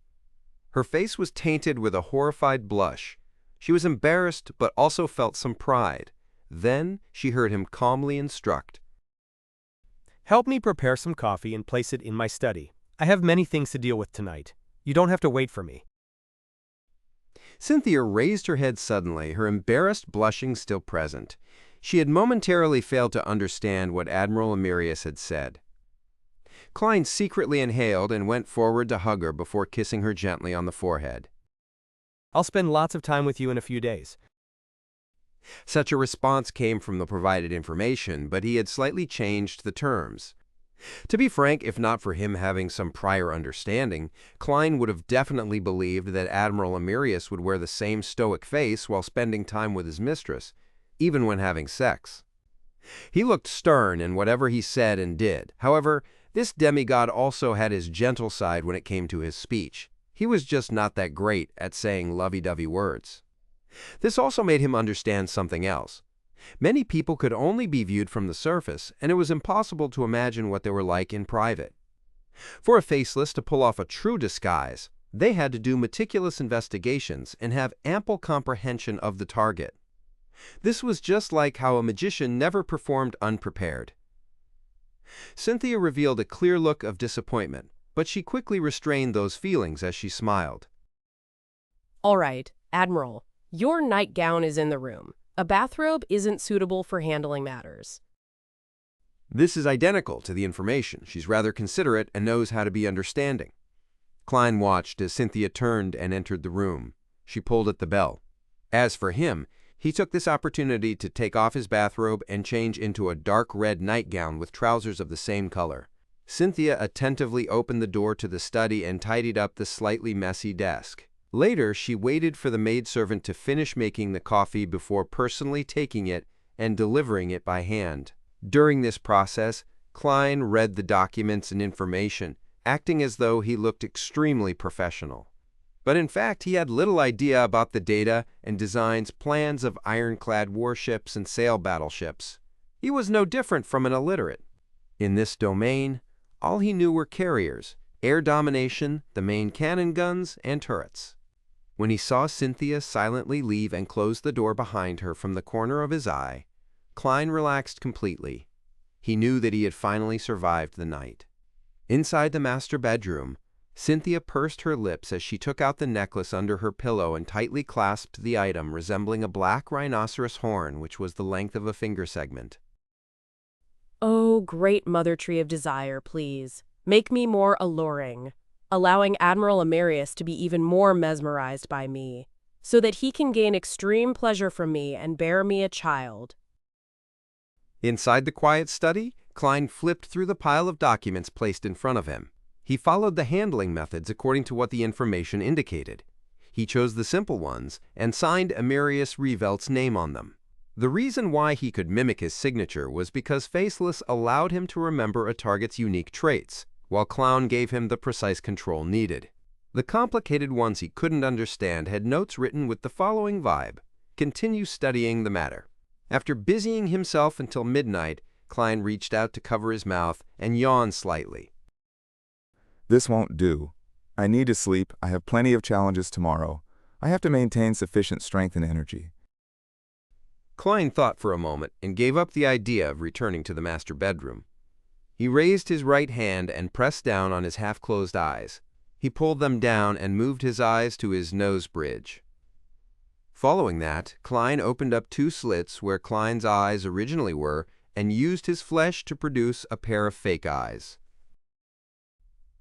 Her face was tainted with a horrified blush. She was embarrassed, but also felt some pride. Then she heard him calmly instruct. Help me prepare some coffee and place it in my study. I have many things to deal with tonight. You don't have to wait for me. Cynthia raised her head suddenly, her embarrassed blushing still present. She had momentarily failed to understand what Admiral Amirius had said. Klein secretly inhaled and went forward to hug her before kissing her gently on the forehead. I'll spend lots of time with you in a few days. Such a response came from the provided information, but he had slightly changed the terms. To be frank, if not for him having some prior understanding, Klein would have definitely believed that Admiral Amirius would wear the same stoic face while spending time with his mistress, even when having sex. He looked stern in whatever he said and did. However, this demigod also had his gentle side when it came to his speech. He was just not that great at saying lovey-dovey words. This also made him understand something else. Many people could only be viewed from the surface, and it was impossible to imagine what they were like in private. For a faceless to pull off a true disguise, they had to do meticulous investigations and have ample comprehension of the target. This was just like how a magician never performed unprepared. Cynthia revealed a clear look of disappointment, but she quickly restrained those feelings as she smiled. All right, Admiral, your nightgown is in the room. A bathrobe isn't suitable for handling matters. This is identical to the information. She's rather considerate and knows how to be understanding. Klein watched as Cynthia turned and entered the room. She pulled at the bell. As for him, he took this opportunity to take off his bathrobe and change into a dark red nightgown with trousers of the same color. Cynthia attentively opened the door to the study and tidied up the slightly messy desk. Later, she waited for the maidservant to finish making the coffee before personally taking it and delivering it by hand. During this process, Klein read the documents and information, acting as though he looked extremely professional. But in fact, he had little idea about the data and designs plans of ironclad warships and sail battleships. He was no different from an illiterate. In this domain, all he knew were carriers, air domination, the main cannon guns, and turrets. When he saw Cynthia silently leave and close the door behind her from the corner of his eye, Klein relaxed completely. He knew that he had finally survived the night. Inside the master bedroom, Cynthia pursed her lips as she took out the necklace under her pillow and tightly clasped the item resembling a black rhinoceros horn which was the length of a finger segment. Oh, great mother tree of desire, please. Make me more alluring, allowing Admiral Amirius to be even more mesmerized by me. so that he can gain extreme pleasure from me and bear me a child. Inside the quiet study, Klein flipped through the pile of documents placed in front of him. He followed the handling methods according to what the information indicated. He chose the simple ones and signed Amirius Revelt's name on them. The reason why he could mimic his signature was because Faceless allowed him to remember a target's unique traits, while Clown gave him the precise control needed. The complicated ones he couldn't understand had notes written with the following vibe: continue studying the matter. After busying himself until midnight, Klein reached out to cover his mouth and yawned slightly. This won't do. I need to sleep. I have plenty of challenges tomorrow. I have to maintain sufficient strength and energy. Klein thought for a moment and gave up the idea of returning to the master bedroom. He raised his right hand and pressed down on his half-closed eyes. He pulled them down and moved his eyes to his nose bridge. Following that, Klein opened up 2 slits where Klein's eyes originally were and used his flesh to produce a pair of fake eyes.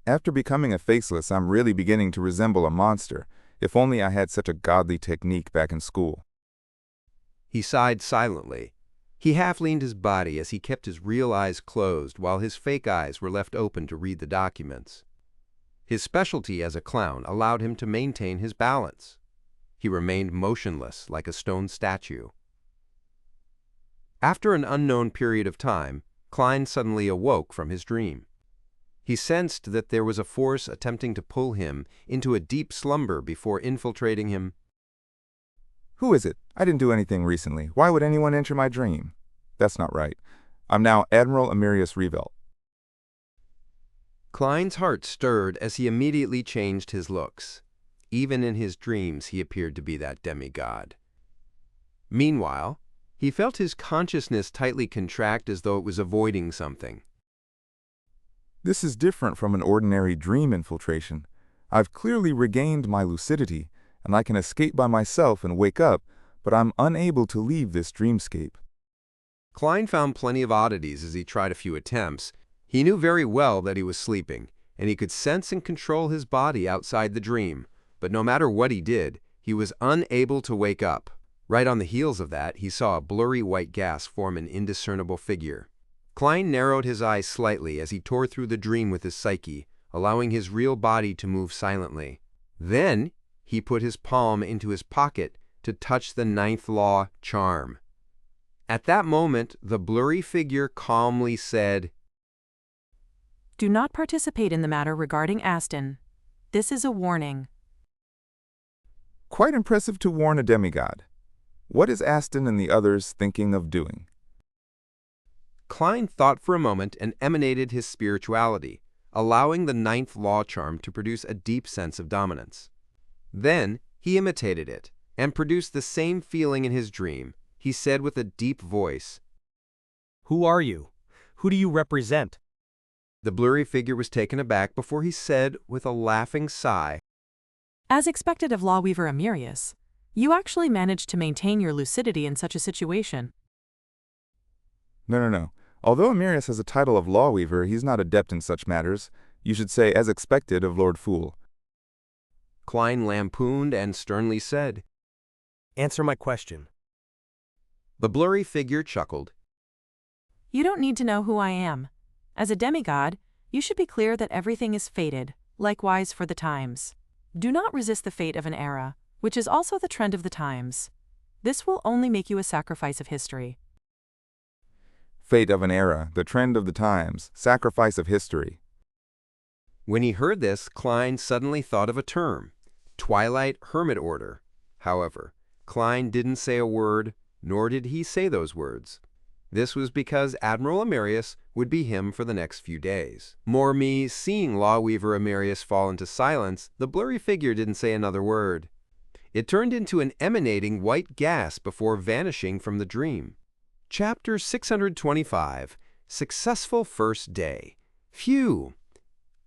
After becoming a Faceless, I'm really beginning to resemble a monster. If only I had such a godly technique back in school. He sighed silently. He half-leaned his body as he kept his real eyes closed while his fake eyes were left open to read the documents. His specialty as a clown allowed him to maintain his balance. He remained motionless like a stone statue. After an unknown period of time, Klein suddenly awoke from his dream. He sensed that there was a force attempting to pull him into a deep slumber before infiltrating him. Who is it? I didn't do anything recently. Why would anyone enter my dream? That's not right. I'm now Admiral Amirius Revelt. Klein's heart stirred as he immediately changed his looks. Even in his dreams, he appeared to be that demigod. Meanwhile, he felt his consciousness tightly contract as though it was avoiding something. This is different from an ordinary dream infiltration. I've clearly regained my lucidity, and I can escape by myself and wake up, but I'm unable to leave this dreamscape. Klein found plenty of oddities as he tried a few attempts. He knew very well that he was sleeping, and he could sense and control his body outside the dream, but no matter what he did, he was unable to wake up. Right on the heels of that, he saw a blurry white gas form an indiscernible figure. Klein narrowed his eyes slightly as he tore through the dream with his psyche, allowing his real body to move silently. Then, he put his palm into his pocket to touch the 9th law charm. At that moment, the blurry figure calmly said, "Do not participate in the matter regarding Aston. This is a warning." Quite impressive to warn a demigod. What is Aston and the others thinking of doing? Klein thought for a moment and emanated his spirituality, allowing the 9th law charm to produce a deep sense of dominance. Then, he imitated it, and produced the same feeling in his dream. He said with a deep voice, Who are you? Who do you represent? The blurry figure was taken aback before he said with a laughing sigh, As expected of Lawweaver Amirius, you actually managed to maintain your lucidity in such a situation. No. Although Amirius has a title of Lawweaver, he's not adept in such matters. You should say, as expected of Lord Fool. Klein lampooned and sternly said, Answer my question. The blurry figure chuckled. You don't need to know who I am. As a demigod, you should be clear that everything is fated, likewise for the times. Do not resist the fate of an era, which is also the trend of the times. This will only make you a sacrifice of history. Fate of an era, the trend of the times, sacrifice of history. When he heard this, Klein suddenly thought of a term, Twilight Hermit Order. However, Klein didn't say a word, nor did he say those words. This was because Admiral Amirius would be him for the next few days. More me, seeing Lawweaver Amirius fall into silence, the blurry figure didn't say another word. It turned into an emanating white gas before vanishing from the dream. Chapter 625, Successful First Day. Phew!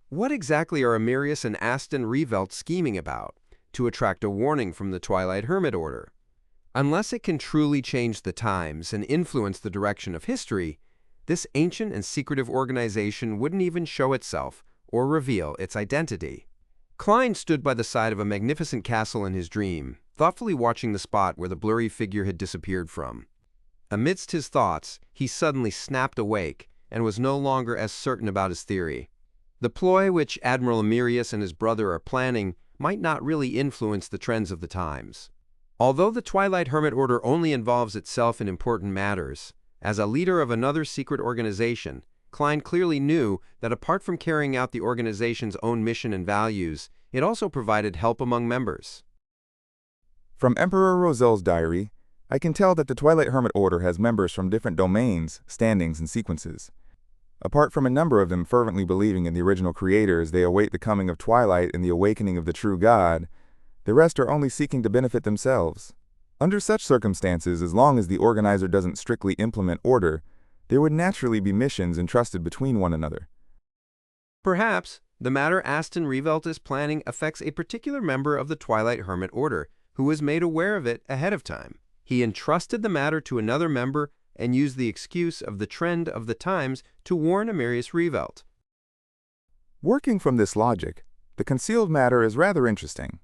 What exactly are Amirius and Aston Revelt scheming about? To attract a warning from the Twilight Hermit Order. Unless it can truly change the times and influence the direction of history, this ancient and secretive organization wouldn't even show itself or reveal its identity. Klein stood by the side of a magnificent castle in his dream, thoughtfully watching the spot where the blurry figure had disappeared from. Amidst his thoughts, he suddenly snapped awake and was no longer as certain about his theory. The ploy which Admiral Emerius and his brother are planning might not really influence the trends of the times. Although the Twilight Hermit Order only involves itself in important matters, as a leader of another secret organization, Klein clearly knew that apart from carrying out the organization's own mission and values, it also provided help among members. From Emperor Rozel's diary, I can tell that the Twilight Hermit Order has members from different domains, standings, and sequences. Apart from a number of them fervently believing in the original creator as they await the coming of Twilight and the awakening of the true God, the rest are only seeking to benefit themselves. Under such circumstances, as long as the organizer doesn't strictly implement order, there would naturally be missions entrusted between one another. Perhaps the matter Aston Revelt is planning affects a particular member of the Twilight Hermit Order, who was made aware of it ahead of time. He entrusted the matter to another member and used the excuse of the trend of the times to warn Emerius Revelt. Working from this logic, the concealed matter is rather interesting.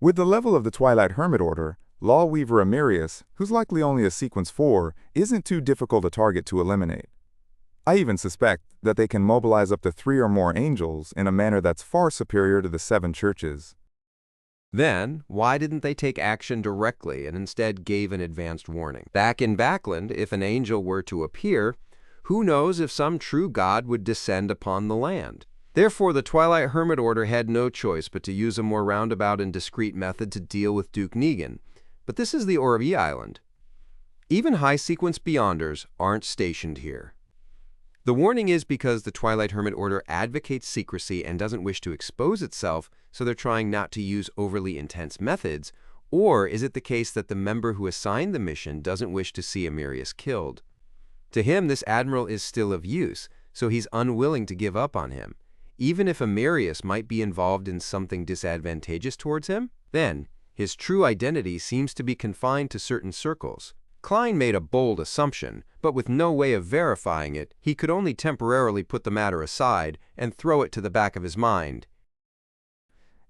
With the level of the Twilight Hermit Order, Lawweaver Emerius, who's likely only a Sequence 4, isn't too difficult a target to eliminate. I even suspect that they can mobilize up to 3 or more angels in a manner that's far superior to the 7 churches. Then, why didn't they take action directly and instead gave an advanced warning? Back in Backland, if an angel were to appear, who knows if some true god would descend upon the land? Therefore, the Twilight Hermit Order had no choice but to use a more roundabout and discreet method to deal with Duke Negan. But this is the Orvie Island. Even high-sequence Beyonders aren't stationed here. The warning is because the Twilight Hermit Order advocates secrecy and doesn't wish to expose itself, so they're trying not to use overly intense methods, or is it the case that the member who assigned the mission doesn't wish to see Emerius killed? To him, this admiral is still of use, so he's unwilling to give up on him. Even if Emerius might be involved in something disadvantageous towards him, then his true identity seems to be confined to certain circles. Klein made a bold assumption, but with no way of verifying it, he could only temporarily put the matter aside and throw it to the back of his mind.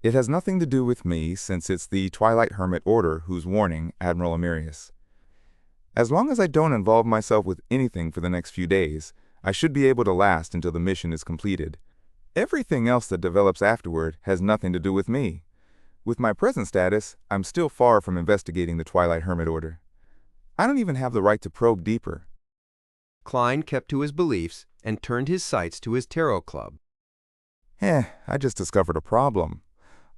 It has nothing to do with me, since it's the Twilight Hermit Order who's warning Admiral Emerius. As long as I don't involve myself with anything for the next few days, I should be able to last until the mission is completed. Everything else that develops afterward has nothing to do with me. With my present status, I'm still far from investigating the Twilight Hermit Order. I don't even have the right to probe deeper. Klein kept to his beliefs and turned his sights to his tarot club. I just discovered a problem.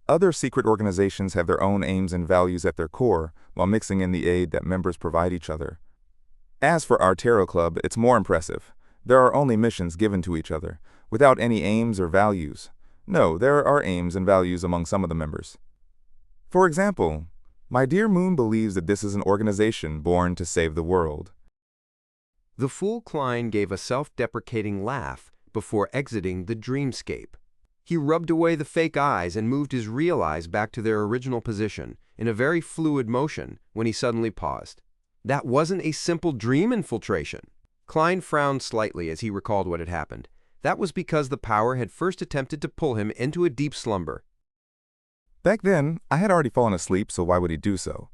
Other secret organizations have their own aims and values at their core, while mixing in the aid that members provide each other. As for our tarot club, it's more impressive. There are only missions given to each other, without any aims or values. No, there are aims and values among some of the members. For example, my dear Moon believes that this is an organization born to save the world. The fool Klein gave a self-deprecating laugh before exiting the dreamscape. He rubbed away the fake eyes and moved his real eyes back to their original position in a very fluid motion when he suddenly paused. That wasn't a simple dream infiltration. Klein frowned slightly as he recalled what had happened. That was because the power had first attempted to pull him into a deep slumber. Back then, I had already fallen asleep, so why would he do so?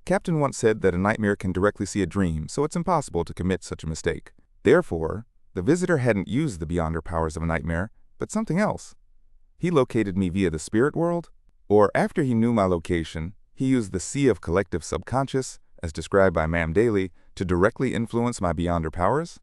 Captain once said that a nightmare can directly see a dream, so it's impossible to commit such a mistake. Therefore, the visitor hadn't used the beyonder powers of a nightmare, but something else. He located me via the spirit world, or after he knew my location, he used the sea of collective subconscious, as described by Ma'am Daly, to directly influence my beyonder powers?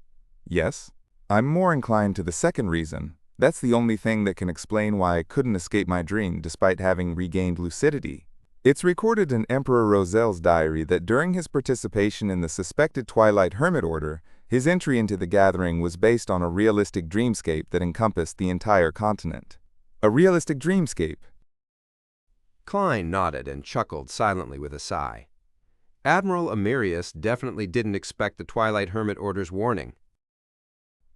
Yes. I'm more inclined to the second reason. That's the only thing that can explain why I couldn't escape my dream despite having regained lucidity. It's recorded in Emperor Rozel's diary that during his participation in the suspected Twilight Hermit Order, his entry into the gathering was based on a realistic dreamscape that encompassed the entire continent. A realistic dreamscape. Klein nodded and chuckled silently with a sigh. Admiral Emerius definitely didn't expect the Twilight Hermit Order's warning.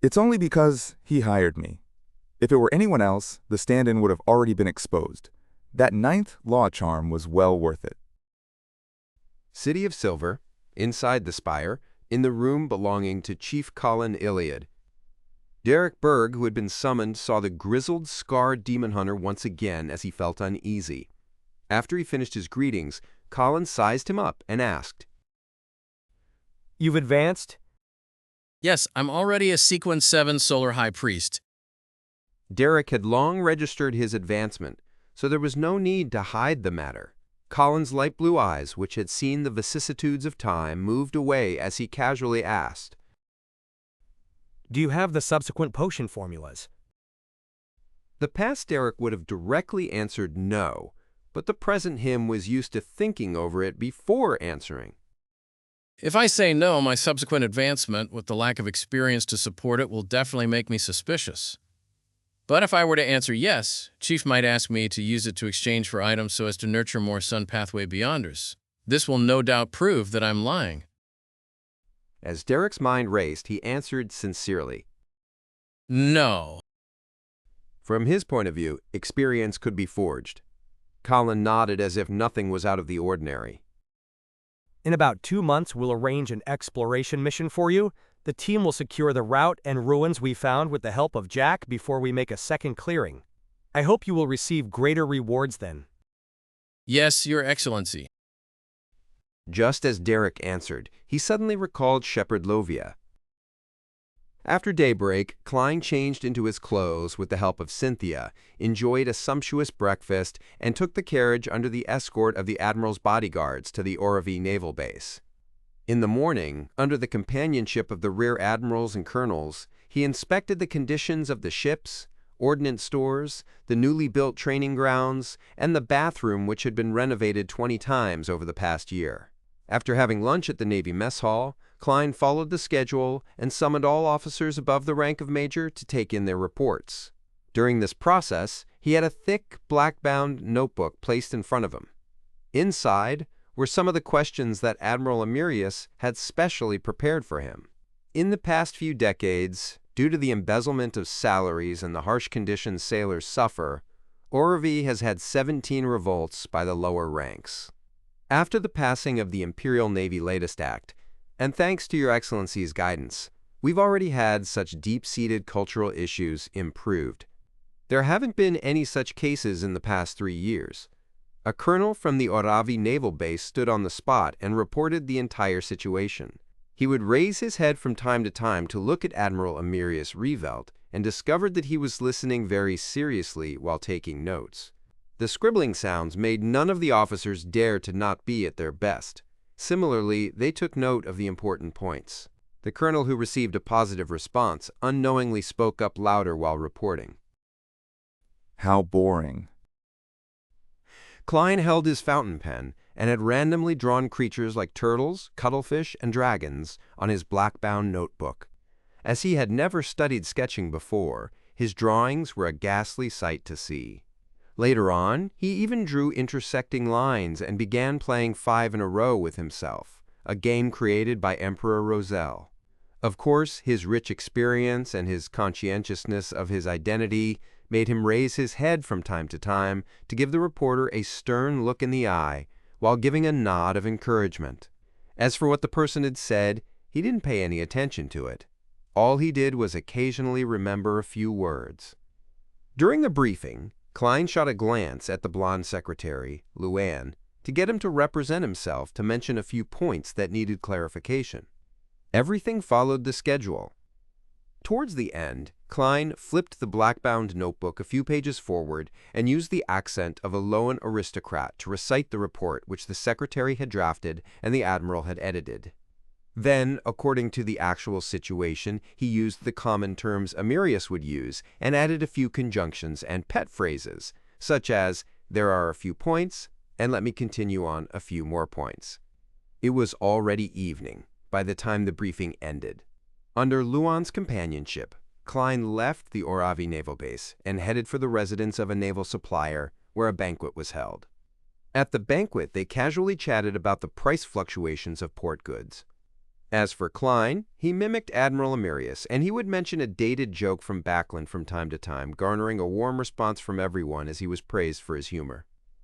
It's only because he hired me. If it were anyone else, the stand-in would have already been exposed. That 9th law charm was well worth it. City of Silver, inside the spire, in the room belonging to Chief Colin Iliad. Derek Berg, who had been summoned, saw the grizzled, scarred demon hunter once again as he felt uneasy. After he finished his greetings, Colin sized him up and asked, You've advanced? Yes, I'm already a Sequence 7 Solar High Priest. Derek had long registered his advancement, so there was no need to hide the matter. Colin's light blue eyes, which had seen the vicissitudes of time, moved away as he casually asked, Do you have the subsequent potion formulas? The past Derek would have directly answered no, but the present him was used to thinking over it before answering. If I say no, my subsequent advancement, with the lack of experience to support it, will definitely make me suspicious. But if I were to answer yes, Chief might ask me to use it to exchange for items so as to nurture more Sun Pathway Beyonders. This will no doubt prove that I'm lying. As Derek's mind raced, he answered sincerely, No. From his point of view, experience could be forged. Colin nodded as if nothing was out of the ordinary. In about 2 months, we'll arrange an exploration mission for you. The team will secure the route and ruins we found with the help of Jack before we make a second clearing. I hope you will receive greater rewards then. Yes, Your Excellency. Just as Derek answered, he suddenly recalled Shepherd Lovia. After daybreak, Klein changed into his clothes with the help of Cynthia, enjoyed a sumptuous breakfast, and took the carriage under the escort of the Admiral's bodyguards to the Oravi Naval Base. In the morning, under the companionship of the Rear Admirals and Colonels, he inspected the conditions of the ships, ordnance stores, the newly built training grounds, and the bathroom which had been renovated 20 times over the past year. After having lunch at the Navy Mess Hall, Klein followed the schedule and summoned all officers above the rank of major to take in their reports. During this process, he had a thick, black-bound notebook placed in front of him. Inside were some of the questions that Admiral Amirius had specially prepared for him. In the past few decades, due to the embezzlement of salaries and the harsh conditions sailors suffer, Oravi has had 17 revolts by the lower ranks. After the passing of the Imperial Navy Latest Act, and thanks to Your Excellency's guidance, we've already had such deep-seated cultural issues improved. There haven't been any such cases in the past 3 years. A colonel from the Oravi Naval Base stood on the spot and reported the entire situation. He would raise his head from time to time to look at Admiral Amirius Revelt and discovered that he was listening very seriously while taking notes. The scribbling sounds made none of the officers dare to not be at their best. Similarly, they took note of the important points. The colonel who received a positive response unknowingly spoke up louder while reporting. How boring. Klein held his fountain pen and had randomly drawn creatures like turtles, cuttlefish, and dragons on his black-bound notebook. As he had never studied sketching before, his drawings were a ghastly sight to see. Later on, he even drew intersecting lines and began playing 5 in a row with himself, a game created by Emperor Roselle. Of course, his rich experience and his conscientiousness of his identity made him raise his head from time to time to give the reporter a stern look in the eye while giving a nod of encouragement. As for what the person had said, he didn't pay any attention to it. All he did was occasionally remember a few words. During the briefing, Klein shot a glance at the blonde secretary, Luann, to get him to represent himself to mention a few points that needed clarification. Everything followed the schedule. Towards the end, Klein flipped the black-bound notebook a few pages forward and used the accent of a Loan aristocrat to recite the report which the secretary had drafted and the admiral had edited. Then, according to the actual situation, he used the common terms Amirius would use and added a few conjunctions and pet phrases, such as, "There are a few points," and "Let me continue on a few more points." It was already evening by the time the briefing ended. Under Luan's companionship, Klein left the Oravi Naval Base and headed for the residence of a naval supplier where a banquet was held. At the banquet, they casually chatted about the price fluctuations of port goods. As for Klein, he mimicked Admiral Amirius, and he would mention a dated joke from Backlund from time to time, garnering a warm response from everyone as he was praised for his humor.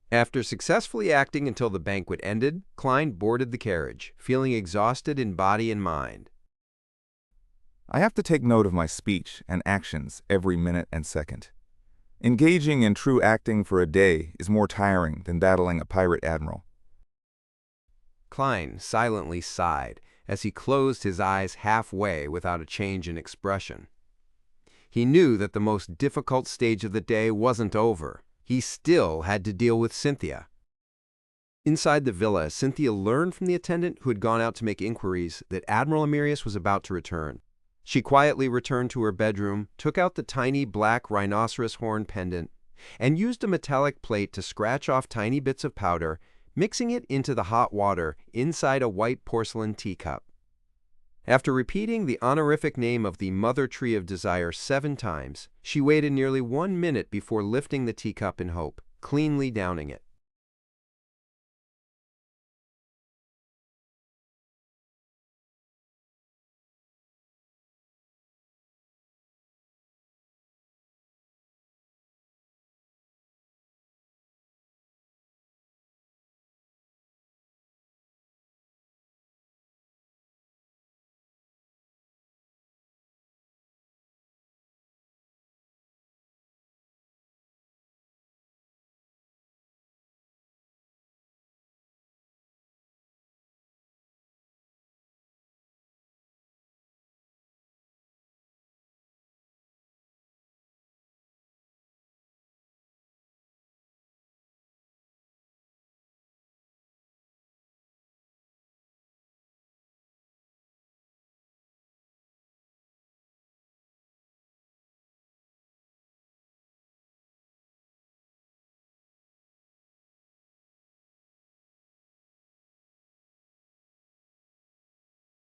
After successfully acting until the banquet ended, Klein boarded the carriage, feeling exhausted in body and mind. I have to take note of my speech and actions every minute and second. Engaging in true acting for a day is more tiring than battling a pirate admiral. Klein silently sighed as he closed his eyes halfway without a change in expression. He knew that the most difficult stage of the day wasn't over. He still had to deal with Cynthia. Inside the villa, Cynthia learned from the attendant who had gone out to make inquiries that Admiral Emirius was about to return. She quietly returned to her bedroom, took out the tiny black rhinoceros horn pendant, and used a metallic plate to scratch off tiny bits of powder, mixing it into the hot water inside a white porcelain teacup. After repeating the honorific name of the Mother Tree of Desire 7 times, she waited nearly 1 minute before lifting the teacup in hope, cleanly downing it.